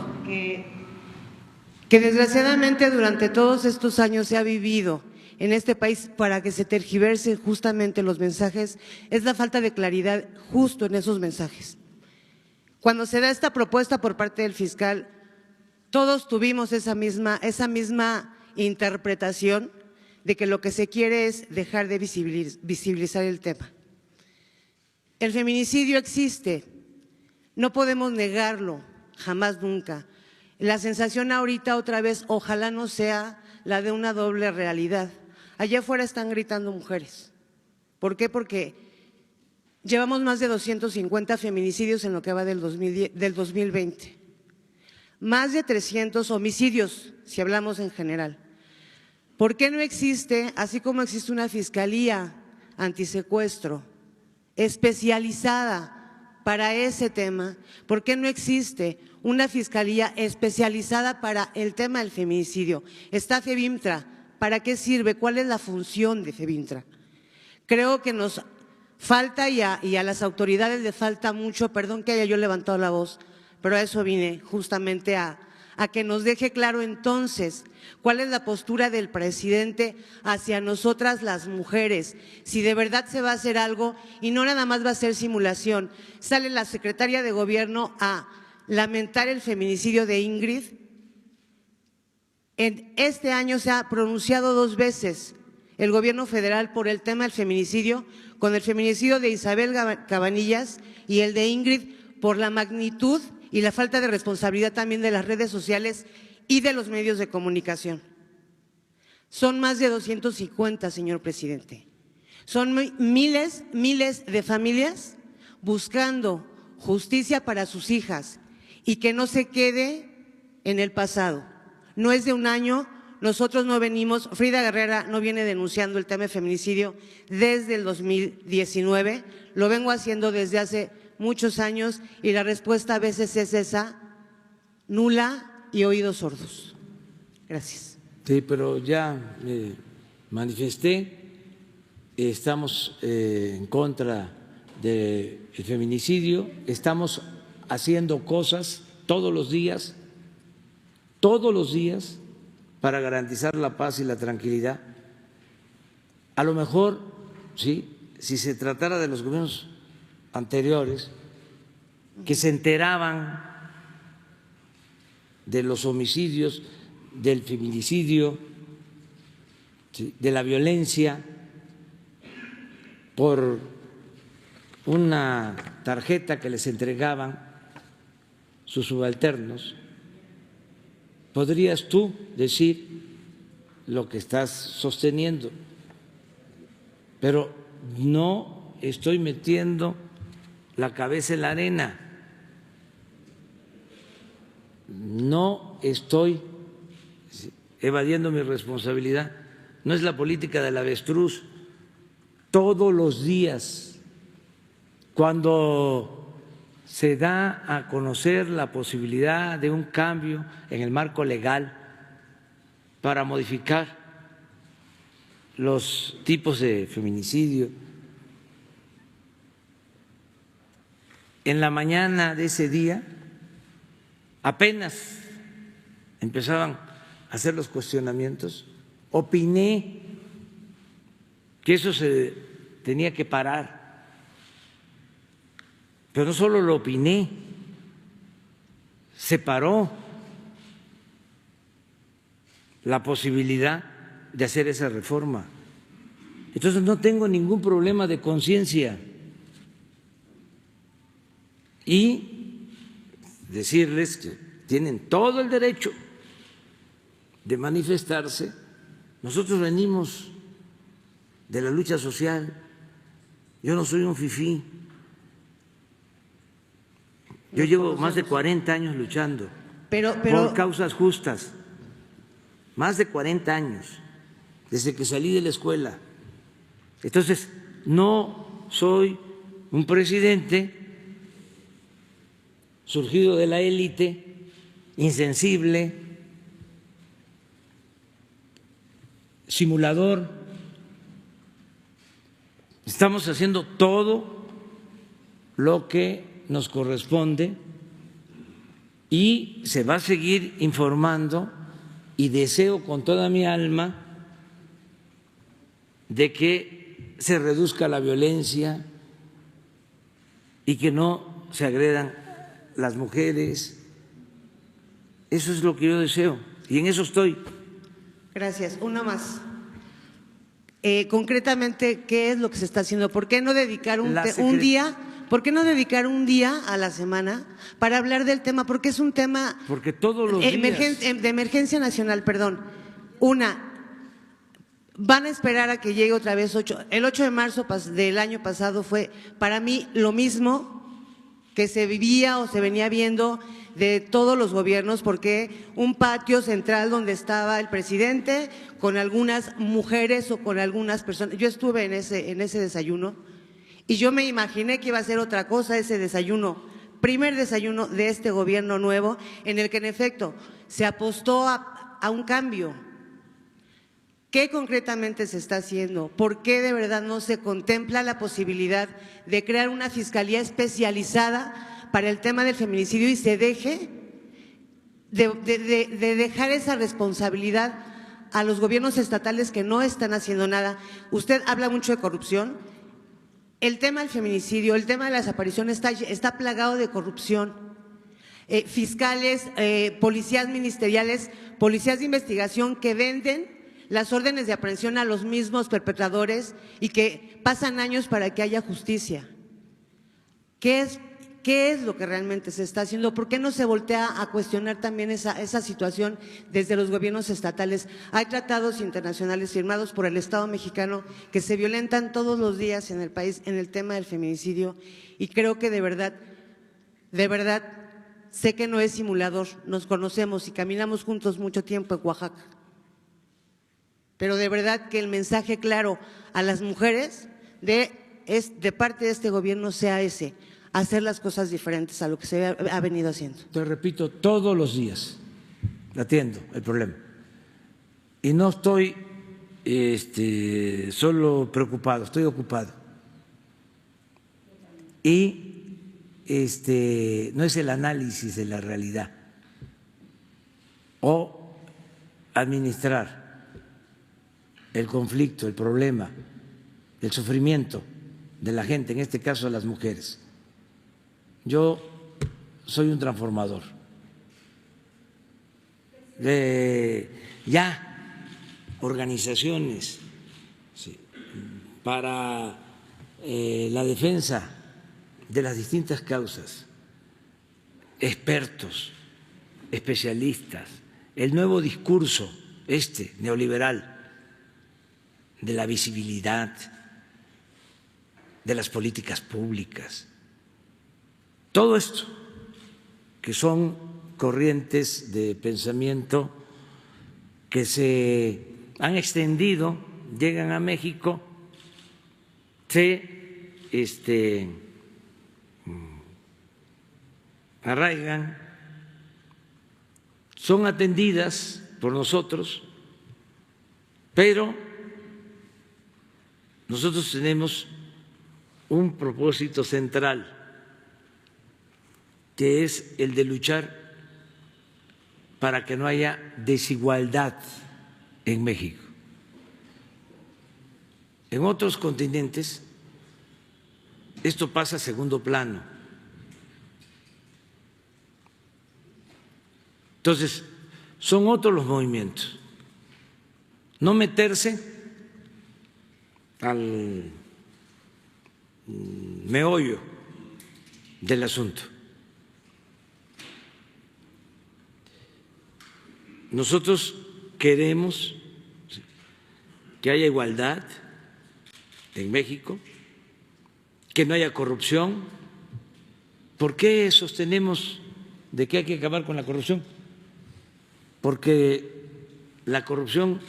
que desgraciadamente durante todos estos años se ha vivido en este país para que se tergiversen justamente los mensajes es la falta de claridad justo en esos mensajes. Cuando se da esta propuesta por parte del fiscal, todos tuvimos esa misma interpretación de que lo que se quiere es dejar de visibilizar el tema. El feminicidio existe, no podemos negarlo, jamás, nunca. La sensación ahorita otra vez, ojalá no sea la de una doble realidad. Allá afuera están gritando mujeres. ¿Por qué? Porque llevamos más de 250 feminicidios en lo que va del 2020. Más de 300 homicidios, si hablamos en general. ¿Por qué no existe, así como existe una fiscalía antisecuestro especializada para ese tema, por qué no existe una fiscalía especializada para el tema del feminicidio? Está FEBIMTRA, ¿para qué sirve? ¿Cuál es la función de FEBIMTRA? Creo que nos falta y a las autoridades les falta mucho, perdón que haya yo levantado la voz, pero a eso vine justamente a que nos deje claro entonces cuál es la postura del presidente hacia nosotras las mujeres, si de verdad se va a hacer algo y no nada más va a ser simulación. Sale la secretaria de Gobierno a lamentar el feminicidio de Ingrid. En este año se ha pronunciado 2 veces el Gobierno federal por el tema del feminicidio, con el feminicidio de Isabel Cabanillas y el de Ingrid por la magnitud y la falta de responsabilidad también de las redes sociales y de los medios de comunicación. Son más de 250, señor presidente. Son miles de familias buscando justicia para sus hijas y que no se quede en el pasado. No es de un año, nosotros no venimos, Frida Guerrera no viene denunciando el tema de feminicidio desde el 2019, lo vengo haciendo desde hace muchos años y la respuesta a veces es esa, nula y oídos sordos. Gracias. Sí, pero ya manifesté, estamos en contra del feminicidio, estamos haciendo cosas todos los días, para garantizar la paz y la tranquilidad. A lo mejor, sí, si se tratara de los gobiernos anteriores, que se enteraban de los homicidios, del feminicidio, ¿sí?, de la violencia, por una tarjeta que les entregaban sus subalternos, podrías tú decir lo que estás sosteniendo, pero no estoy metiendo la cabeza en la arena, no estoy evadiendo mi responsabilidad, no es la política del avestruz. Todos los días, cuando se da a conocer la posibilidad de un cambio en el marco legal para modificar los tipos de feminicidio, en la mañana de ese día apenas empezaban a hacer los cuestionamientos, opiné que eso se tenía que parar. Pero no solo lo opiné, se paró la posibilidad de hacer esa reforma. Entonces no tengo ningún problema de conciencia. Y decirles que tienen todo el derecho de manifestarse. Nosotros venimos de la lucha social. Yo no soy un fifí. Yo llevo más de 40 años luchando por causas justas, más de 40 años, desde que salí de la escuela. Entonces, no soy un presidente surgido de la élite, insensible, simulador. Estamos haciendo todo lo que nos corresponde y se va a seguir informando, y deseo con toda mi alma de que se reduzca la violencia y que no se agredan las mujeres. Eso es lo que yo deseo y en eso estoy. Gracias. Una más. Concretamente, ¿qué es lo que se está haciendo? ¿Por qué no dedicar un día? ¿Por qué no dedicar un día a la semana para hablar del tema? Porque es un tema porque todos los días de emergencia nacional, perdón. Van a esperar a que llegue otra vez el 8 de marzo del año pasado fue para mí lo mismo que se vivía o se venía viendo de todos los gobiernos, porque un patio central donde estaba el presidente con algunas mujeres o con algunas personas. Yo estuve en ese desayuno y yo me imaginé que iba a ser otra cosa ese desayuno, primer desayuno de este gobierno nuevo, en el que en efecto se apostó a un cambio. ¿Qué concretamente se está haciendo? ¿Por qué de verdad no se contempla la posibilidad de crear una fiscalía especializada para el tema del feminicidio y se deje de dejar esa responsabilidad a los gobiernos estatales que no están haciendo nada? Usted habla mucho de corrupción. El tema del feminicidio, el tema de la desaparición está plagado de corrupción. Fiscales, policías ministeriales, policías de investigación que venden las órdenes de aprehensión a los mismos perpetradores y que pasan años para que haya justicia. ¿Qué es lo que realmente se está haciendo? ¿Por qué no se voltea a cuestionar también esa situación desde los gobiernos estatales? Hay tratados internacionales firmados por el Estado mexicano que se violentan todos los días en el país en el tema del feminicidio, y creo que de verdad de verdad, sé que no es simulador, nos conocemos y caminamos juntos mucho tiempo en Oaxaca. Pero de verdad que el mensaje claro a las mujeres de parte de este gobierno sea ese, hacer las cosas diferentes a lo que se ha venido haciendo. Te repito, todos los días atiendo el problema. Y no estoy solo preocupado, estoy ocupado. Y no es el análisis de la realidad o administrar el conflicto, el problema, el sufrimiento de la gente, en este caso de las mujeres. Yo soy un transformador. Ya organizaciones para la defensa de las distintas causas, expertos, especialistas, el nuevo discurso neoliberal de la visibilidad, de las políticas públicas, todo esto que son corrientes de pensamiento que se han extendido, llegan a México, se arraigan, son atendidas por nosotros, pero nosotros tenemos un propósito central, que es el de luchar para que no haya desigualdad en México. En otros continentes esto pasa a segundo plano. Entonces, son otros los movimientos. No meterse al meollo del asunto. Nosotros queremos que haya igualdad en México, que no haya corrupción. ¿Por qué sostenemos de que hay que acabar con la corrupción? Porque la corrupción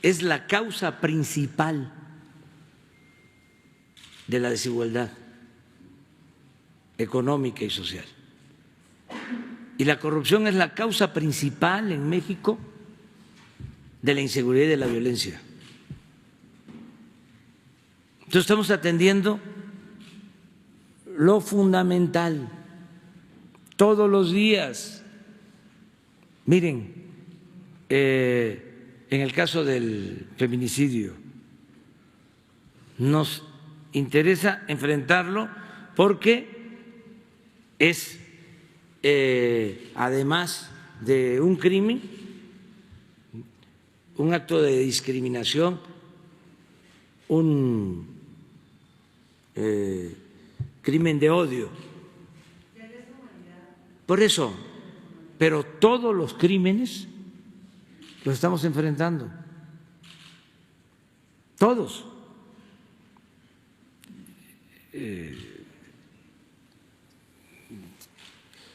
es la causa principal de la desigualdad económica y social. Y la corrupción es la causa principal en México de la inseguridad y de la violencia. Entonces estamos atendiendo lo fundamental todos los días. Miren, en el caso del feminicidio, nos interesa enfrentarlo porque es, además de un crimen, un acto de discriminación, un crimen de odio. Por eso, pero todos los crímenes los estamos enfrentando, todos.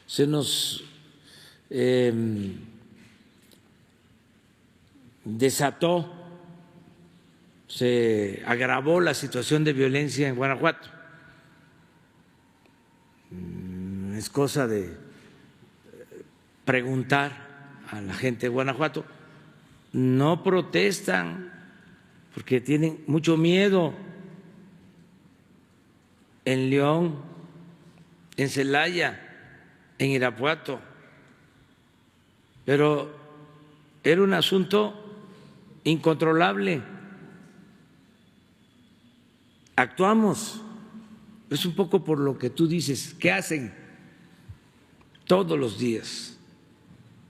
Se nos desató, se agravó la situación de violencia en Guanajuato. Es cosa de preguntar a la gente de Guanajuato. No protestan porque tienen mucho miedo. En León, en Celaya, en Irapuato, pero era un asunto incontrolable. Actuamos, es un poco por lo que tú dices, ¿qué hacen? Todos los días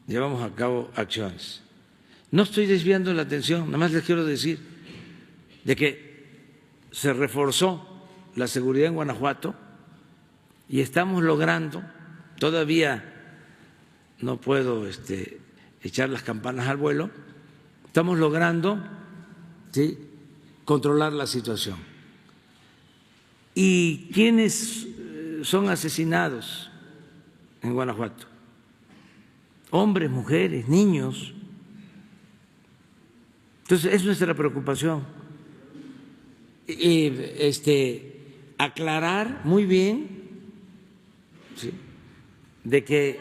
llevamos a cabo acciones. No estoy desviando la atención, nada más les quiero decir de que se reforzó la seguridad en Guanajuato y estamos logrando, todavía no puedo echar las campanas al vuelo, estamos logrando controlar la situación. ¿Y quiénes son asesinados en Guanajuato. Hombres, mujeres, niños. Entonces, es nuestra preocupación. Aclarar muy bien, ¿sí?, de que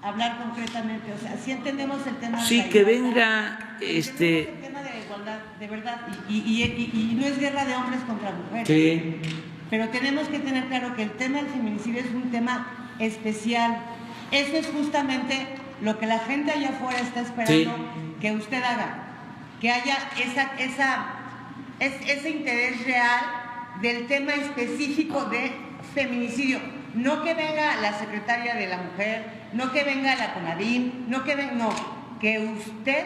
hablar concretamente, o sea, si entendemos el tema. Sí, de la que igualdad, venga el tema de la igualdad, de verdad, y no es guerra de hombres contra mujeres. Sí. Pero tenemos que tener claro que el tema del feminicidio es un tema especial. Eso es justamente lo que la gente allá afuera está esperando que usted haga, que haya ese interés real del tema específico de feminicidio. No que venga la secretaria de la mujer, no que venga la CONADIM, que usted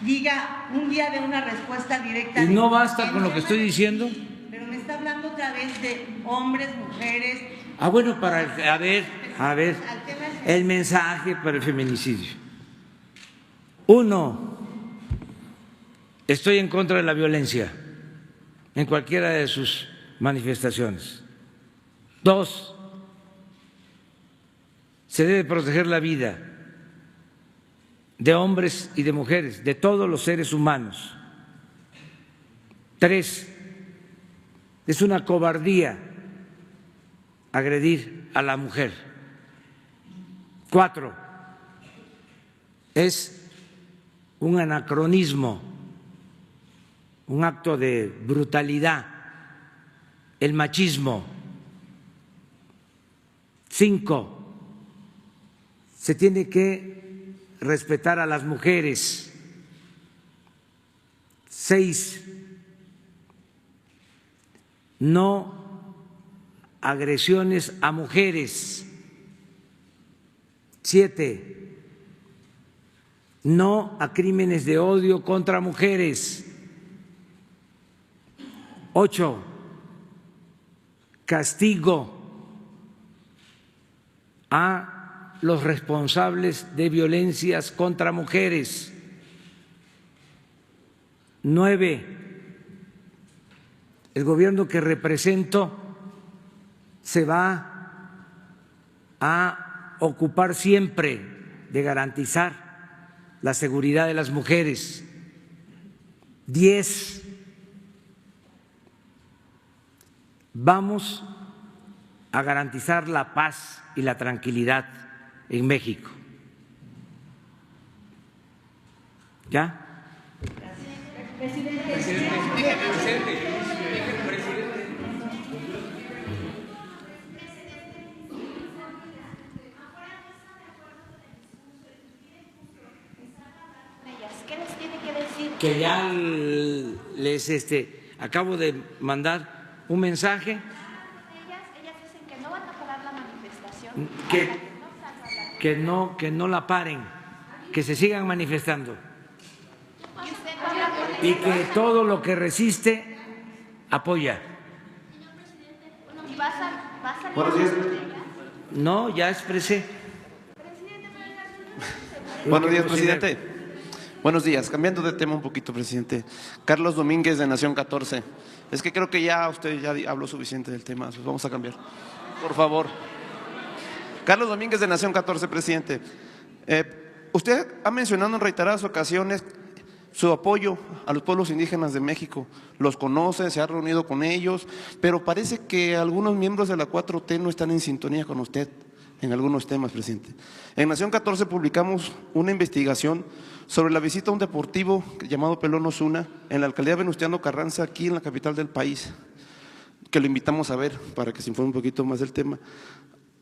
diga un día de una respuesta directa. Y no basta con lo que estoy diciendo. Pero me está hablando otra vez de hombres, mujeres. Bueno, a ver, el mensaje para el feminicidio. 1, estoy en contra de la violencia en cualquiera de sus manifestaciones. 2, se debe proteger la vida de hombres y de mujeres, de todos los seres humanos. 3, es una cobardía agredir a la mujer. 4, es un anacronismo, un acto de brutalidad, el machismo. 5, se tiene que respetar a las mujeres. 6, no agresiones a mujeres. 7, no a crímenes de odio contra mujeres. 8, castigo a los responsables de violencias contra mujeres. 9, el gobierno que represento se va a ocupar siempre de garantizar la seguridad de las mujeres. 10, vamos a garantizar la paz y la tranquilidad en México. ¿Ya? ¿Qué les tiene que decir? Que ya les acabo de mandar un mensaje. Ellas dicen que no van a parar la manifestación. Que no la paren, que se sigan manifestando y que todo lo que resiste apoya. ¿Y va a salir? Buenos días. No, ya expresé. Buenos días, presidente. Buenos días. Cambiando de tema un poquito, presidente. Carlos Domínguez, de Nación 14. Es que creo que ya usted ya habló suficiente del tema. Pues vamos a cambiar. Por favor. Carlos Domínguez, de Nación 14, presidente. Usted ha mencionado en reiteradas ocasiones su apoyo a los pueblos indígenas de México. Los conoce, se ha reunido con ellos, pero parece que algunos miembros de la 4T no están en sintonía con usted en algunos temas, presidente. En Nación 14 publicamos una investigación sobre la visita a un deportivo llamado Pelón Osuna en la alcaldía Venustiano Carranza, aquí en la capital del país, que lo invitamos a ver para que se informe un poquito más del tema.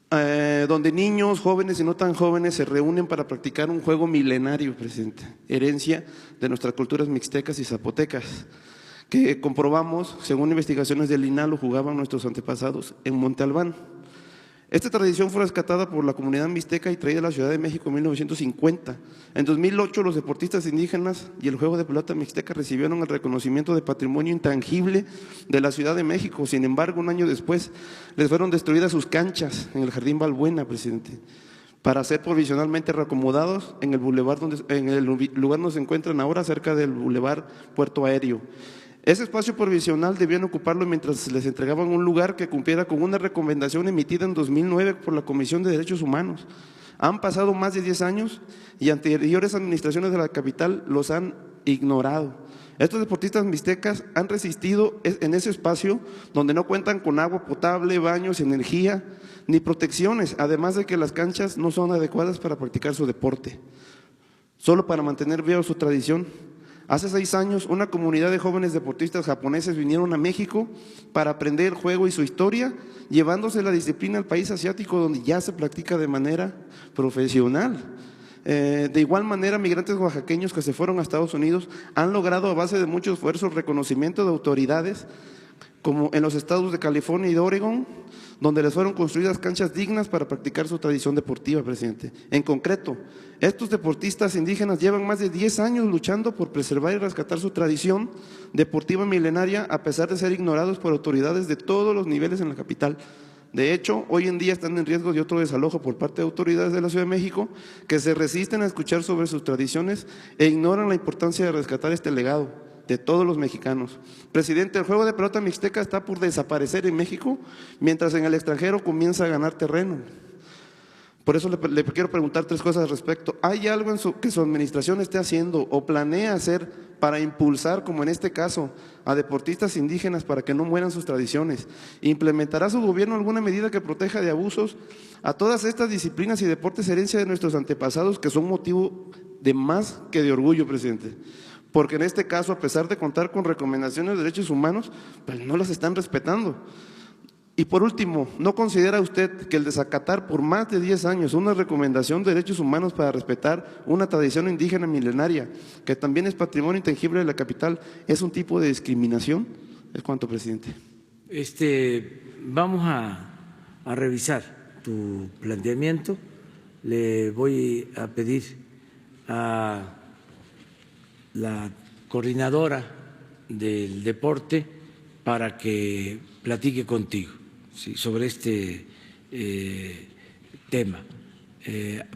Donde niños, jóvenes y no tan jóvenes se reúnen para practicar un juego milenario, presidente, herencia de nuestras culturas mixtecas y zapotecas, que comprobamos, según investigaciones del INAH, lo jugaban nuestros antepasados en Monte Albán. Esta tradición fue rescatada por la comunidad mixteca y traída a la Ciudad de México en 1950. En 2008, los deportistas indígenas y el juego de pelota mixteca recibieron el reconocimiento de patrimonio intangible de la Ciudad de México. Sin embargo, un año después, les fueron destruidas sus canchas en el Jardín Balbuena, presidente, para ser provisionalmente reacomodados en el lugar donde se encuentran ahora, cerca del Boulevard Puerto Aéreo. Ese espacio provisional debían ocuparlo mientras les entregaban un lugar que cumpliera con una recomendación emitida en 2009 por la Comisión de Derechos Humanos. Han pasado más de 10 años y anteriores administraciones de la capital los han ignorado. Estos deportistas mixtecas han resistido en ese espacio donde no cuentan con agua potable, baños, energía ni protecciones, además de que las canchas no son adecuadas para practicar su deporte, solo para mantener viva su tradición. Hace 6 años, una comunidad de jóvenes deportistas japoneses vinieron a México para aprender el juego y su historia, llevándose la disciplina al país asiático donde ya se practica de manera profesional. De igual manera, migrantes oaxaqueños que se fueron a Estados Unidos han logrado a base de mucho esfuerzo el reconocimiento de autoridades, como en los estados de California y de Oregón, donde les fueron construidas canchas dignas para practicar su tradición deportiva, presidente. En concreto, estos deportistas indígenas llevan más de 10 años luchando por preservar y rescatar su tradición deportiva milenaria, a pesar de ser ignorados por autoridades de todos los niveles en la capital. De hecho, hoy en día están en riesgo de otro desalojo por parte de autoridades de la Ciudad de México que se resisten a escuchar sobre sus tradiciones e ignoran la importancia de rescatar este legado de todos los mexicanos. Presidente, el juego de pelota mixteca está por desaparecer en México, mientras en el extranjero comienza a ganar terreno. Por eso le quiero preguntar 3 cosas al respecto. ¿Hay algo que su administración esté haciendo o planea hacer para impulsar, como en este caso, a deportistas indígenas para que no mueran sus tradiciones? ¿Implementará su gobierno alguna medida que proteja de abusos a todas estas disciplinas y deportes herencia de nuestros antepasados, que son motivo de más que de orgullo, presidente? Porque en este caso, a pesar de contar con recomendaciones de derechos humanos, pues no las están respetando. Y por último, ¿no considera usted que el desacatar por más de 10 años una recomendación de derechos humanos para respetar una tradición indígena milenaria, que también es patrimonio intangible de la capital, es un tipo de discriminación? Es cuanto, presidente. Vamos a revisar tu planteamiento. Le voy a pedir a la coordinadora del deporte para que platique contigo, ¿sí?, sobre este tema,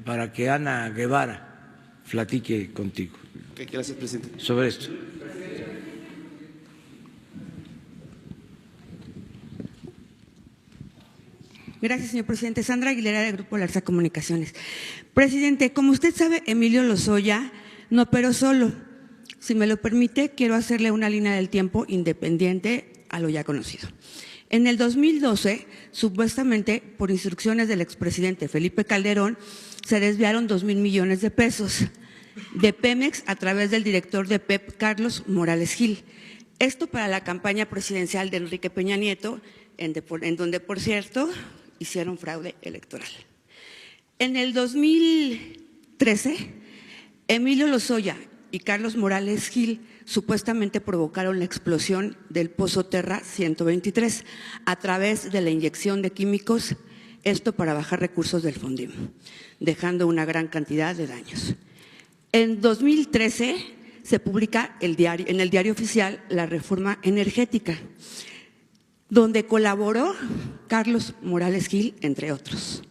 para que Ana Guevara platique contigo. Okay, gracias, presidente. Sobre esto. Gracias, señor presidente. Sandra Aguilera, del Grupo Larsa Comunicaciones. Presidente, como usted sabe, Emilio Lozoya no operó solo. Si me lo permite, quiero hacerle una línea del tiempo independiente a lo ya conocido. En el 2012, supuestamente por instrucciones del expresidente Felipe Calderón, se desviaron 2,000 millones de pesos de Pemex a través del director de PEP, Carlos Morales Gil. Esto para la campaña presidencial de Enrique Peña Nieto, en donde, por cierto, hicieron fraude electoral. En el 2013, Emilio Lozoya y Carlos Morales Gil supuestamente provocaron la explosión del Pozo Terra 123 a través de la inyección de químicos, esto para bajar recursos del Fondim, dejando una gran cantidad de daños. En 2013 se publica en el diario oficial la reforma energética, donde colaboró Carlos Morales Gil, entre otros.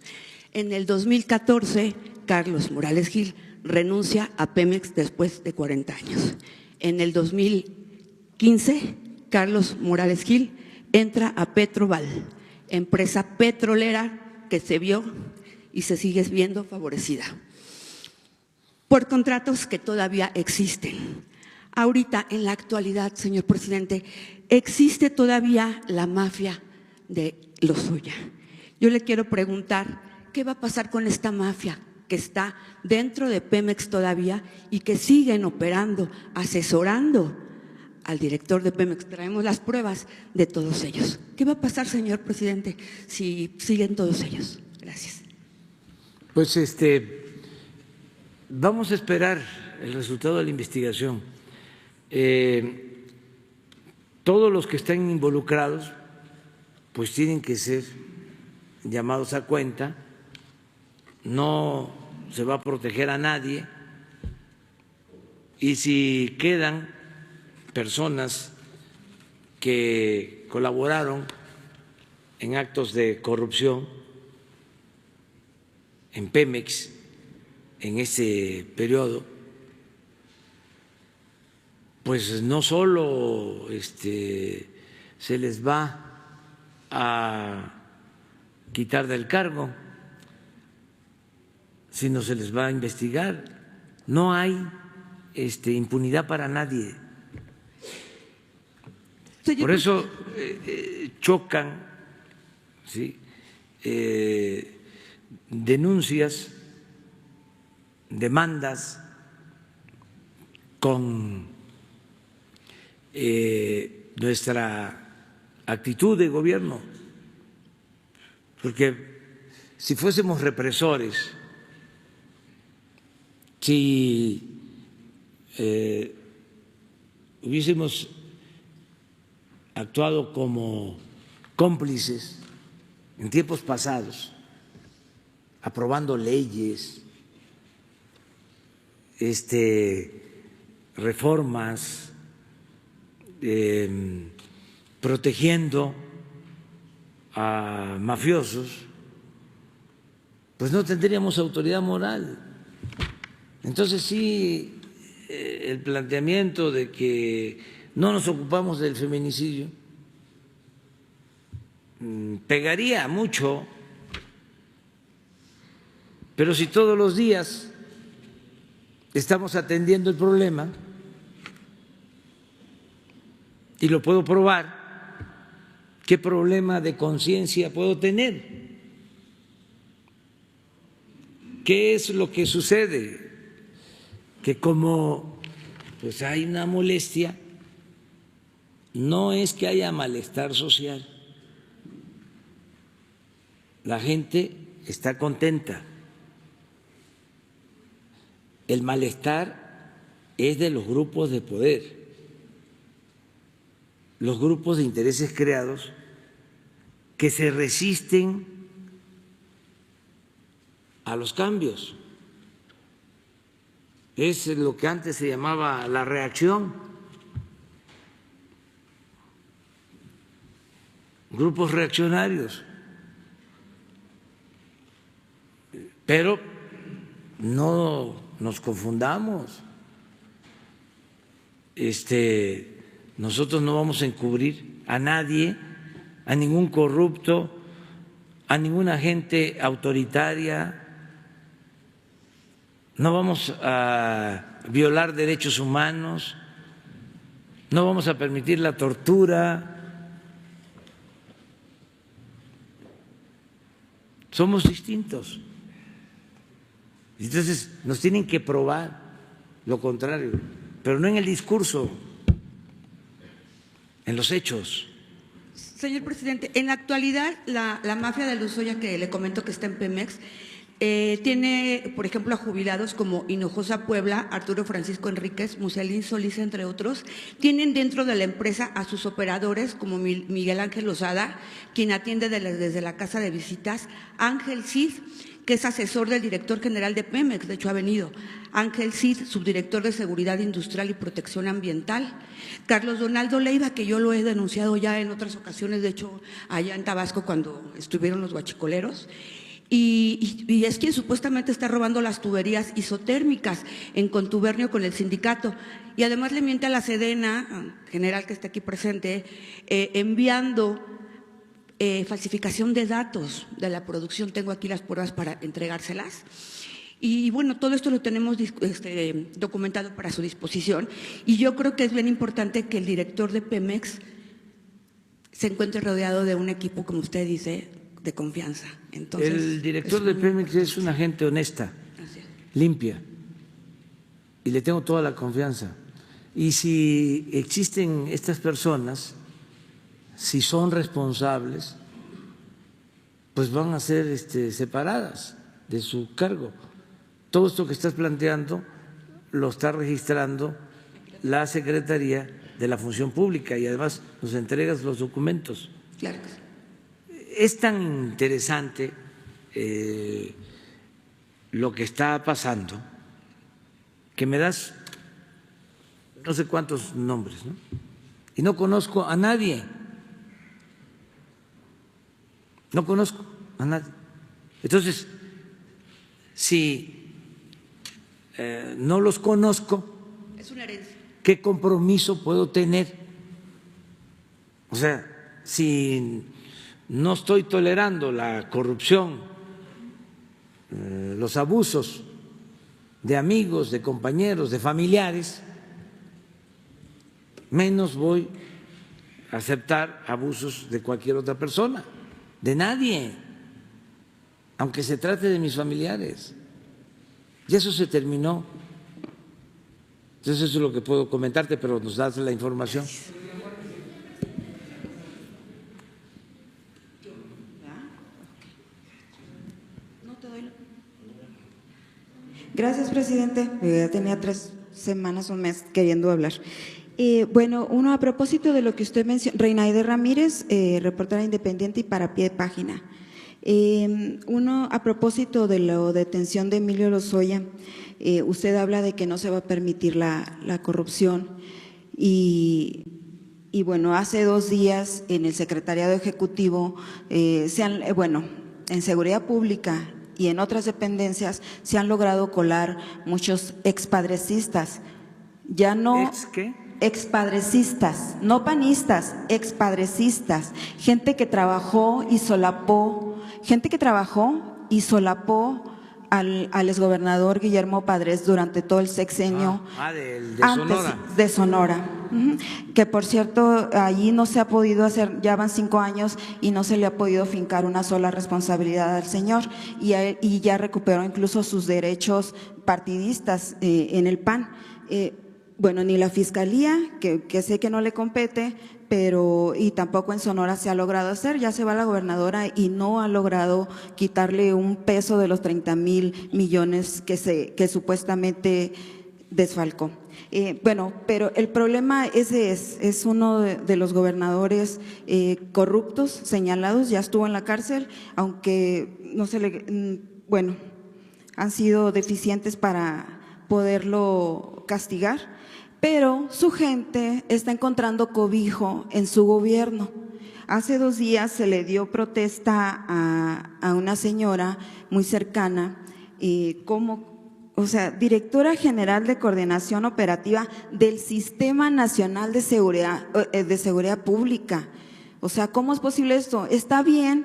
En el 2014, Carlos Morales Gil renuncia a Pemex después de 40 años. En el 2015, Carlos Morales Gil entra a Petroval, empresa petrolera que se vio y se sigue viendo favorecida por contratos que todavía existen. Ahorita, en la actualidad, señor presidente, existe todavía la mafia de Lozoya. Yo le quiero preguntar, ¿qué va a pasar con esta mafia que está dentro de Pemex todavía y que siguen operando, asesorando al director de Pemex? Traemos las pruebas de todos ellos. ¿Qué va a pasar, señor presidente, si siguen todos ellos? Gracias. Pues vamos a esperar el resultado de la investigación. Todos los que están involucrados pues tienen que ser llamados a cuenta. No se va a proteger a nadie, y si quedan personas que colaboraron en actos de corrupción en Pemex en ese periodo, pues no solo se les va a quitar del cargo, sino se les va a investigar. No hay impunidad para nadie. Por eso chocan, ¿sí?, denuncias, demandas con nuestra actitud de gobierno, porque si fuésemos represores, si hubiésemos actuado como cómplices en tiempos pasados, aprobando leyes, reformas, protegiendo a mafiosos, pues no tendríamos autoridad moral. Entonces sí, el planteamiento de que no nos ocupamos del feminicidio pegaría mucho, pero si todos los días estamos atendiendo el problema, y lo puedo probar, ¿qué problema de conciencia puedo tener? ¿Qué es lo que sucede? Que como pues hay una molestia, no es que haya malestar social, la gente está contenta. El malestar es de los grupos de poder, los grupos de intereses creados que se resisten a los cambios. Es lo que antes se llamaba la reacción. Grupos reaccionarios. Pero no nos confundamos. Nosotros no vamos a encubrir a nadie, a ningún corrupto, a ninguna gente autoritaria. No vamos a violar derechos humanos, no vamos a permitir la tortura. Somos distintos. Entonces nos tienen que probar lo contrario, pero no en el discurso, en los hechos. Señor presidente, en la actualidad la mafia de Lozoya, que le comento que está en Pemex, tiene, por ejemplo, a jubilados como Hinojosa Puebla, Arturo Francisco Enríquez, Muselín Solís, entre otros. Tienen dentro de la empresa a sus operadores como Miguel Ángel Lozada, quien atiende desde la casa de visitas, Ángel Cid, que es asesor del director general de Pemex, de hecho ha venido, Ángel Cid, subdirector de Seguridad Industrial y Protección Ambiental, Carlos Donaldo Leiva, que yo lo he denunciado ya en otras ocasiones, de hecho allá en Tabasco cuando estuvieron los guachicoleros, y es quien supuestamente está robando las tuberías isotérmicas en contubernio con el sindicato, y además le miente a la Sedena, general que está aquí presente, enviando falsificación de datos de la producción. Tengo aquí las pruebas para entregárselas. Y bueno, todo esto lo tenemos documentado para su disposición, y yo creo que es bien importante que el director de Pemex se encuentre rodeado de un equipo, como usted dice, de confianza. Entonces, el director de Pemex es una gente honesta, limpia, y le tengo toda la confianza. Y si existen estas personas, si son responsables, pues van a ser separadas de su cargo. Todo esto que estás planteando lo está registrando la Secretaría de la Función Pública y además nos entregas los documentos. Claro que sí. Es tan interesante lo que está pasando que me das no sé cuántos nombres, ¿no? Y no conozco a nadie. No conozco a nadie. Entonces, si no los conozco, es una herencia. ¿qué compromiso puedo tener? O sea, si no estoy tolerando la corrupción, los abusos de amigos, de compañeros, de familiares, menos voy a aceptar abusos de cualquier otra persona, de nadie, aunque se trate de mis familiares. Y eso se terminó. Entonces eso es lo que puedo comentarte, pero nos das la información. Gracias, presidente. Ya tenía 3 semanas, un mes queriendo hablar. Bueno, uno a propósito de lo que usted mencionó, Reinaide Ramírez, reportera independiente y para pie de página. Uno a propósito de la detención de Emilio Lozoya, usted habla de que no se va a permitir la corrupción y bueno, hace 2 días en el Secretariado Ejecutivo, en Seguridad Pública y en otras dependencias se han logrado colar muchos expadrecistas, ya no… ¿Ex qué? Expadrecistas, no panistas, expadrecistas, gente que trabajó y solapó al exgobernador Guillermo Padres durante todo el sexenio de Sonora. De Sonora, que por cierto allí no se ha podido hacer, ya van 5 años y no se le ha podido fincar una sola responsabilidad al señor y ya recuperó incluso sus derechos partidistas en el PAN. Bueno, ni la Fiscalía, que sé que no le compete, y tampoco en Sonora se ha logrado hacer. Ya se va la gobernadora y no ha logrado quitarle un peso de los 30,000 millones que supuestamente desfalcó. Pero el problema ese es uno de los gobernadores corruptos señalados, ya estuvo en la cárcel, aunque no se le… han sido deficientes para poderlo castigar. Pero su gente está encontrando cobijo en su gobierno. Hace 2 días se le dio protesta a una señora muy cercana, directora general de coordinación operativa del Sistema Nacional de Seguridad Pública. O sea, ¿cómo es posible esto? Está bien,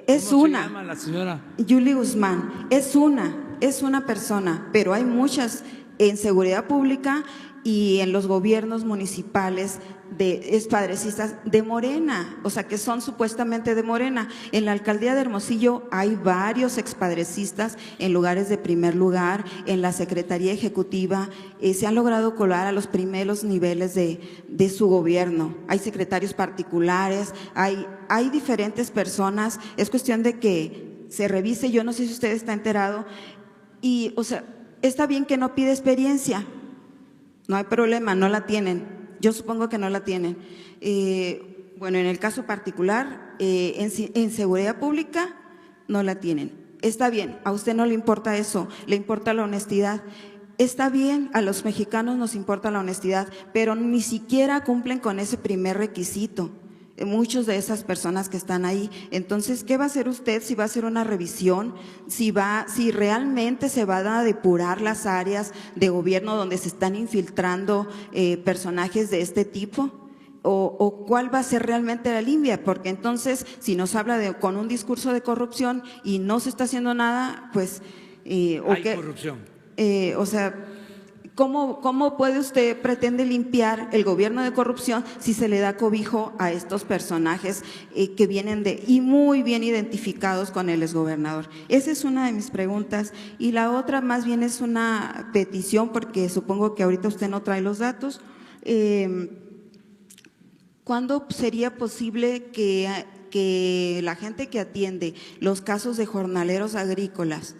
¿Cómo se llama la señora? Yuli Guzmán, es una persona, pero hay muchas en seguridad pública y en los gobiernos municipales de expadrecistas de Morena, o sea que son supuestamente de Morena. En la alcaldía de Hermosillo hay varios expadrecistas en lugares de primer lugar, en la Secretaría Ejecutiva se han logrado colar a los primeros niveles de su gobierno. Hay secretarios particulares, hay diferentes personas, es cuestión de que se revise. Yo no sé si usted está enterado y, o sea, está bien que no pide experiencia, no hay problema, no la tienen, yo supongo que no la tienen. En el caso particular, en seguridad pública no la tienen. Está bien, a usted no le importa eso, le importa la honestidad. Está bien, a los mexicanos nos importa la honestidad, pero ni siquiera cumplen con ese primer requisito. Muchos de esas personas que están ahí. Entonces, ¿qué va a hacer usted? Si va a hacer una revisión, si realmente se van a depurar las áreas de gobierno donde se están infiltrando personajes de este tipo, o cuál va a ser realmente la limpia, porque entonces si nos habla con un discurso de corrupción y no se está haciendo nada, pues… hay corrupción. ¿Cómo puede usted pretende limpiar el gobierno de corrupción si se le da cobijo a estos personajes que vienen y muy bien identificados con el exgobernador? Esa es una de mis preguntas. Y la otra más bien es una petición, porque supongo que ahorita usted no trae los datos. ¿Cuándo sería posible que la gente que atiende los casos de jornaleros agrícolas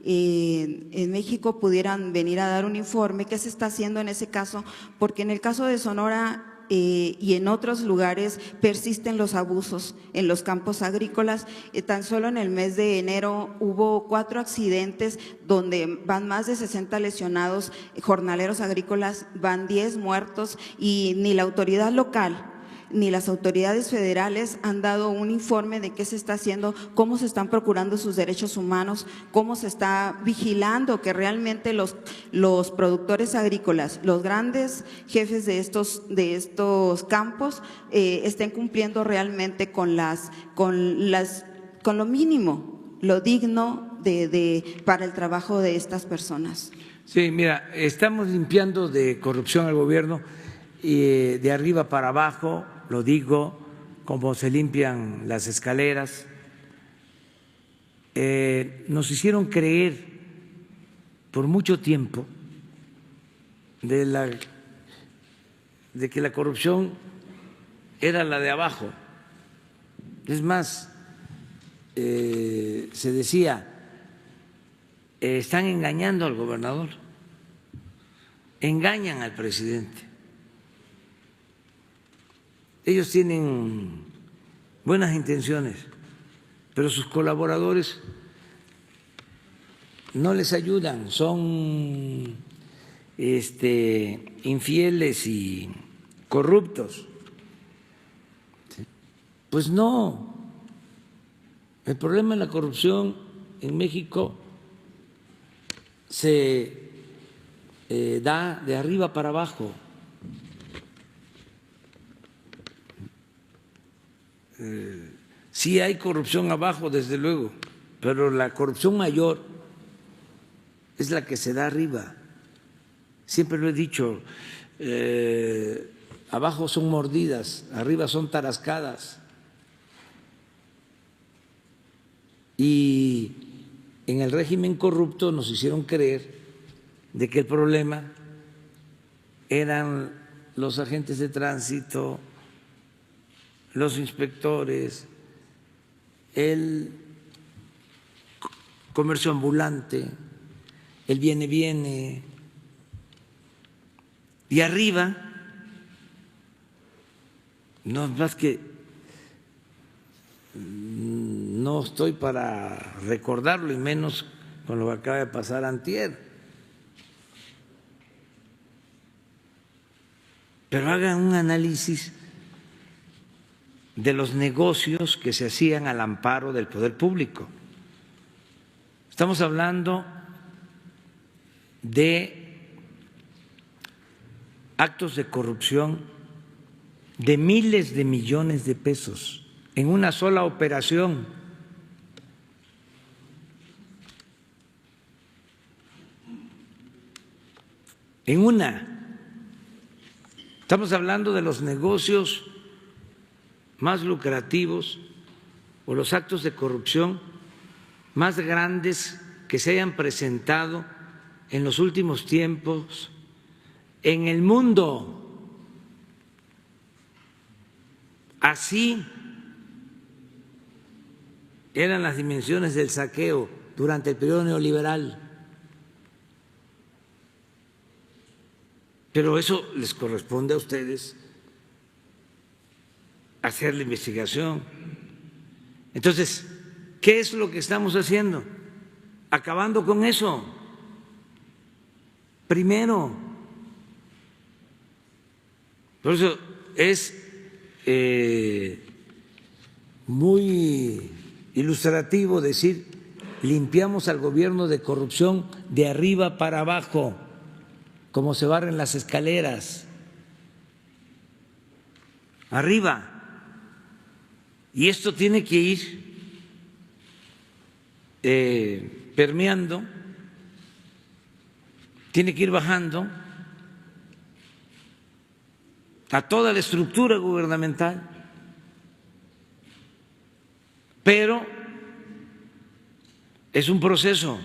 en México pudieran venir a dar un informe? ¿Qué se está haciendo en ese caso? Porque en el caso de Sonora y en otros lugares persisten los abusos en los campos agrícolas. Tan solo en el mes de enero hubo 4 accidentes donde van más de 60 lesionados jornaleros agrícolas, van 10 muertos y ni la autoridad local ni las autoridades federales han dado un informe de qué se está haciendo, cómo se están procurando sus derechos humanos, cómo se está vigilando que realmente los productores agrícolas, los grandes jefes de estos campos estén cumpliendo realmente con lo mínimo, lo digno para el trabajo de estas personas. Sí, mira, estamos limpiando de corrupción al gobierno y de arriba para abajo, lo digo, como se limpian las escaleras. Nos hicieron creer por mucho tiempo de que la corrupción era la de abajo. Es más, se decía, están engañando al gobernador, engañan al presidente. Ellos tienen buenas intenciones, pero sus colaboradores no les ayudan, son infieles y corruptos. Pues no, el problema de la corrupción en México se da de arriba para abajo. Sí hay corrupción abajo, desde luego, pero la corrupción mayor es la que se da arriba. Siempre lo he dicho, abajo son mordidas, arriba son tarascadas. Y en el régimen corrupto nos hicieron creer de que el problema eran los agentes de tránsito, los inspectores, el comercio ambulante, el viene, y arriba, no más que no estoy para recordarlo, y menos con lo que acaba de pasar antier. Pero hagan un análisis de los negocios que se hacían al amparo del poder público. Estamos hablando de actos de corrupción de miles de millones de pesos en una sola operación. Estamos hablando de los negocios más lucrativos o los actos de corrupción más grandes que se hayan presentado en los últimos tiempos en el mundo. Así eran las dimensiones del saqueo durante el periodo neoliberal. Pero eso les corresponde a ustedes hacer la investigación. Entonces, ¿qué es lo que estamos haciendo? Acabando con eso. Primero. Por eso es muy ilustrativo decir, limpiamos al gobierno de corrupción de arriba para abajo, como se barren las escaleras. Arriba. Y esto tiene que ir permeando, tiene que ir bajando a toda la estructura gubernamental. Pero es un proceso.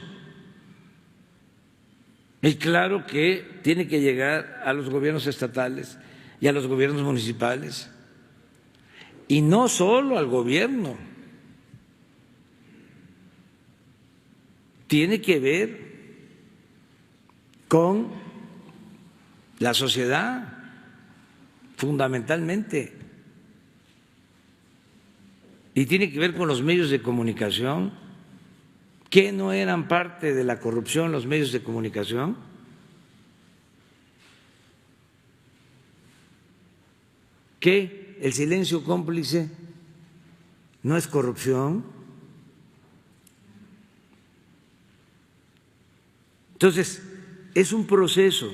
Y claro que tiene que llegar a los gobiernos estatales y a los gobiernos municipales. Y no solo al gobierno, tiene que ver con la sociedad, fundamentalmente, y tiene que ver con los medios de comunicación, que no eran parte de la corrupción los medios de comunicación. ¿Qué el silencio cómplice no es corrupción. Entonces, es un proceso.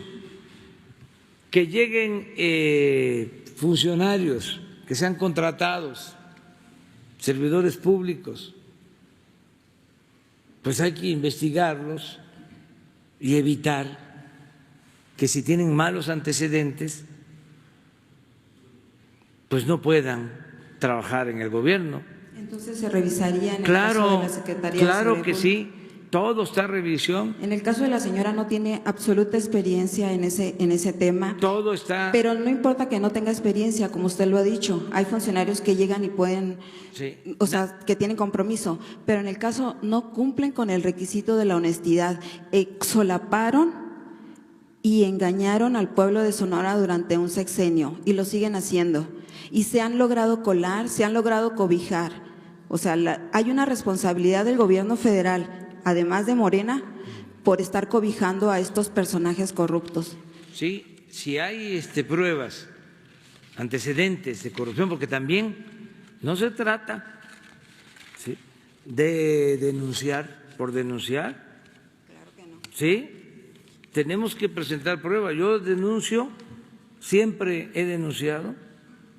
Que lleguen funcionarios que sean contratados, servidores públicos, pues hay que investigarlos y evitar que si tienen malos antecedentes, pues no puedan trabajar en el gobierno. Entonces se revisaría en el caso de la Secretaría de Claro que Seguridad sí, todo está en revisión. En el caso de la señora no tiene absoluta experiencia en ese tema. Todo está. Pero no importa que no tenga experiencia, como usted lo ha dicho. Hay funcionarios que llegan y pueden, Sí. o sea, que tienen compromiso. Pero en el caso no cumplen con el requisito de la honestidad. Solaparon y engañaron al pueblo de Sonora durante un sexenio y lo siguen haciendo. Y se han logrado colar, se han logrado cobijar. O sea, hay una responsabilidad del gobierno federal, además de Morena, por estar cobijando a estos personajes corruptos. Sí, si hay pruebas, antecedentes de corrupción, porque también no se trata, ¿sí?, de denunciar por denunciar. Claro que no. Sí, tenemos que presentar pruebas. Yo denuncio, siempre he denunciado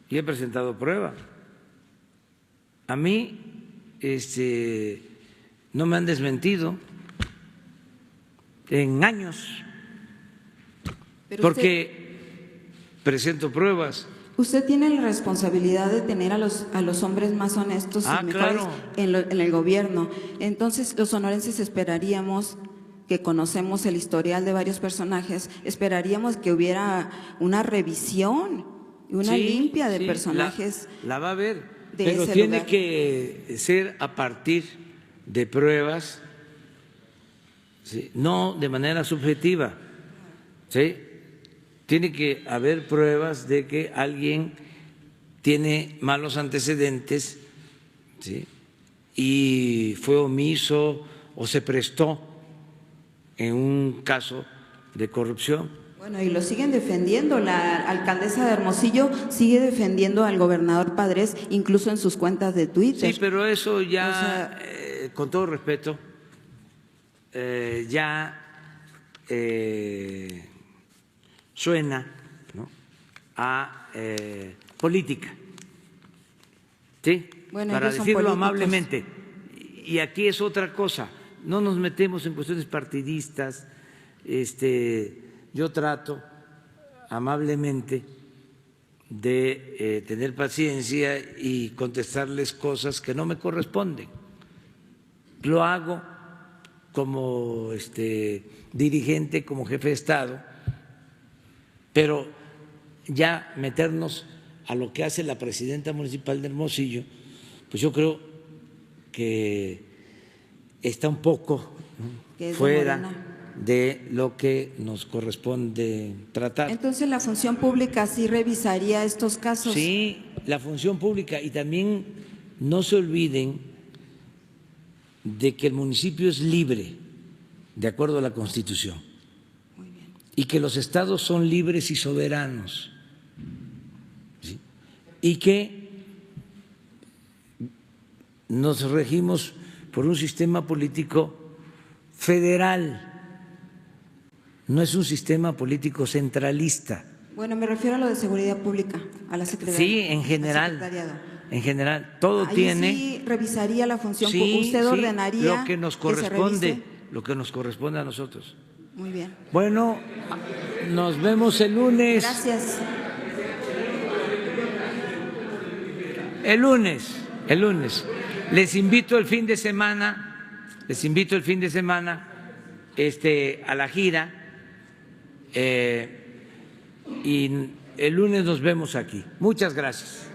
y he presentado pruebas. A mí, no me han desmentido en años, Pero porque presento pruebas. Usted tiene la responsabilidad de tener a los hombres más honestos y mejores claro. en el gobierno. Entonces, los sonorenses esperaríamos, que conocemos el historial de varios personajes, esperaríamos que hubiera una revisión, una Sí, limpia de sí, personajes. La va a haber, de pero ese tiene lugar. que ser a partir de pruebas, ¿sí?, no de manera subjetiva, ¿sí? Tiene que haber pruebas de que alguien tiene malos antecedentes, ¿sí?, y fue omiso o se prestó en un caso de corrupción. Bueno, y lo siguen defendiendo. La alcaldesa de Hermosillo sigue defendiendo al gobernador Padres, incluso en sus cuentas de Twitter. Sí, pero eso ya, O sea, con todo respeto, ya suena, ¿no?, a política, ¿sí? Bueno, para ellos son decirlo políticos. amablemente. Y aquí es otra cosa, no nos metemos en cuestiones partidistas. Yo trato amablemente de tener paciencia y contestarles cosas que no me corresponden. Lo hago como dirigente, como jefe de Estado, pero ya meternos a lo que hace la presidenta municipal de Hermosillo, pues yo creo que está un poco, ¿no?, Que es de fuera Morena. de lo que nos corresponde tratar. Entonces, la función pública sí revisaría estos casos. Sí, la función pública, y también no se olviden de que el municipio es libre, de acuerdo a la Constitución, y que los estados son libres y soberanos, ¿sí?, y que nos regimos por un sistema político federal. No es un sistema político centralista. Bueno, me refiero a lo de seguridad pública, a la Secretaría. Sí, en al general. secretariado. En general, todo Ahí tiene. sí revisaría la función Sí, pública. Usted sí, ordenaría lo que nos se corresponde, revise. lo que nos corresponde a nosotros. Muy bien. Bueno, nos vemos el lunes. Gracias. El lunes. Les invito el fin de semana, a la gira, y el lunes nos vemos aquí. Muchas gracias.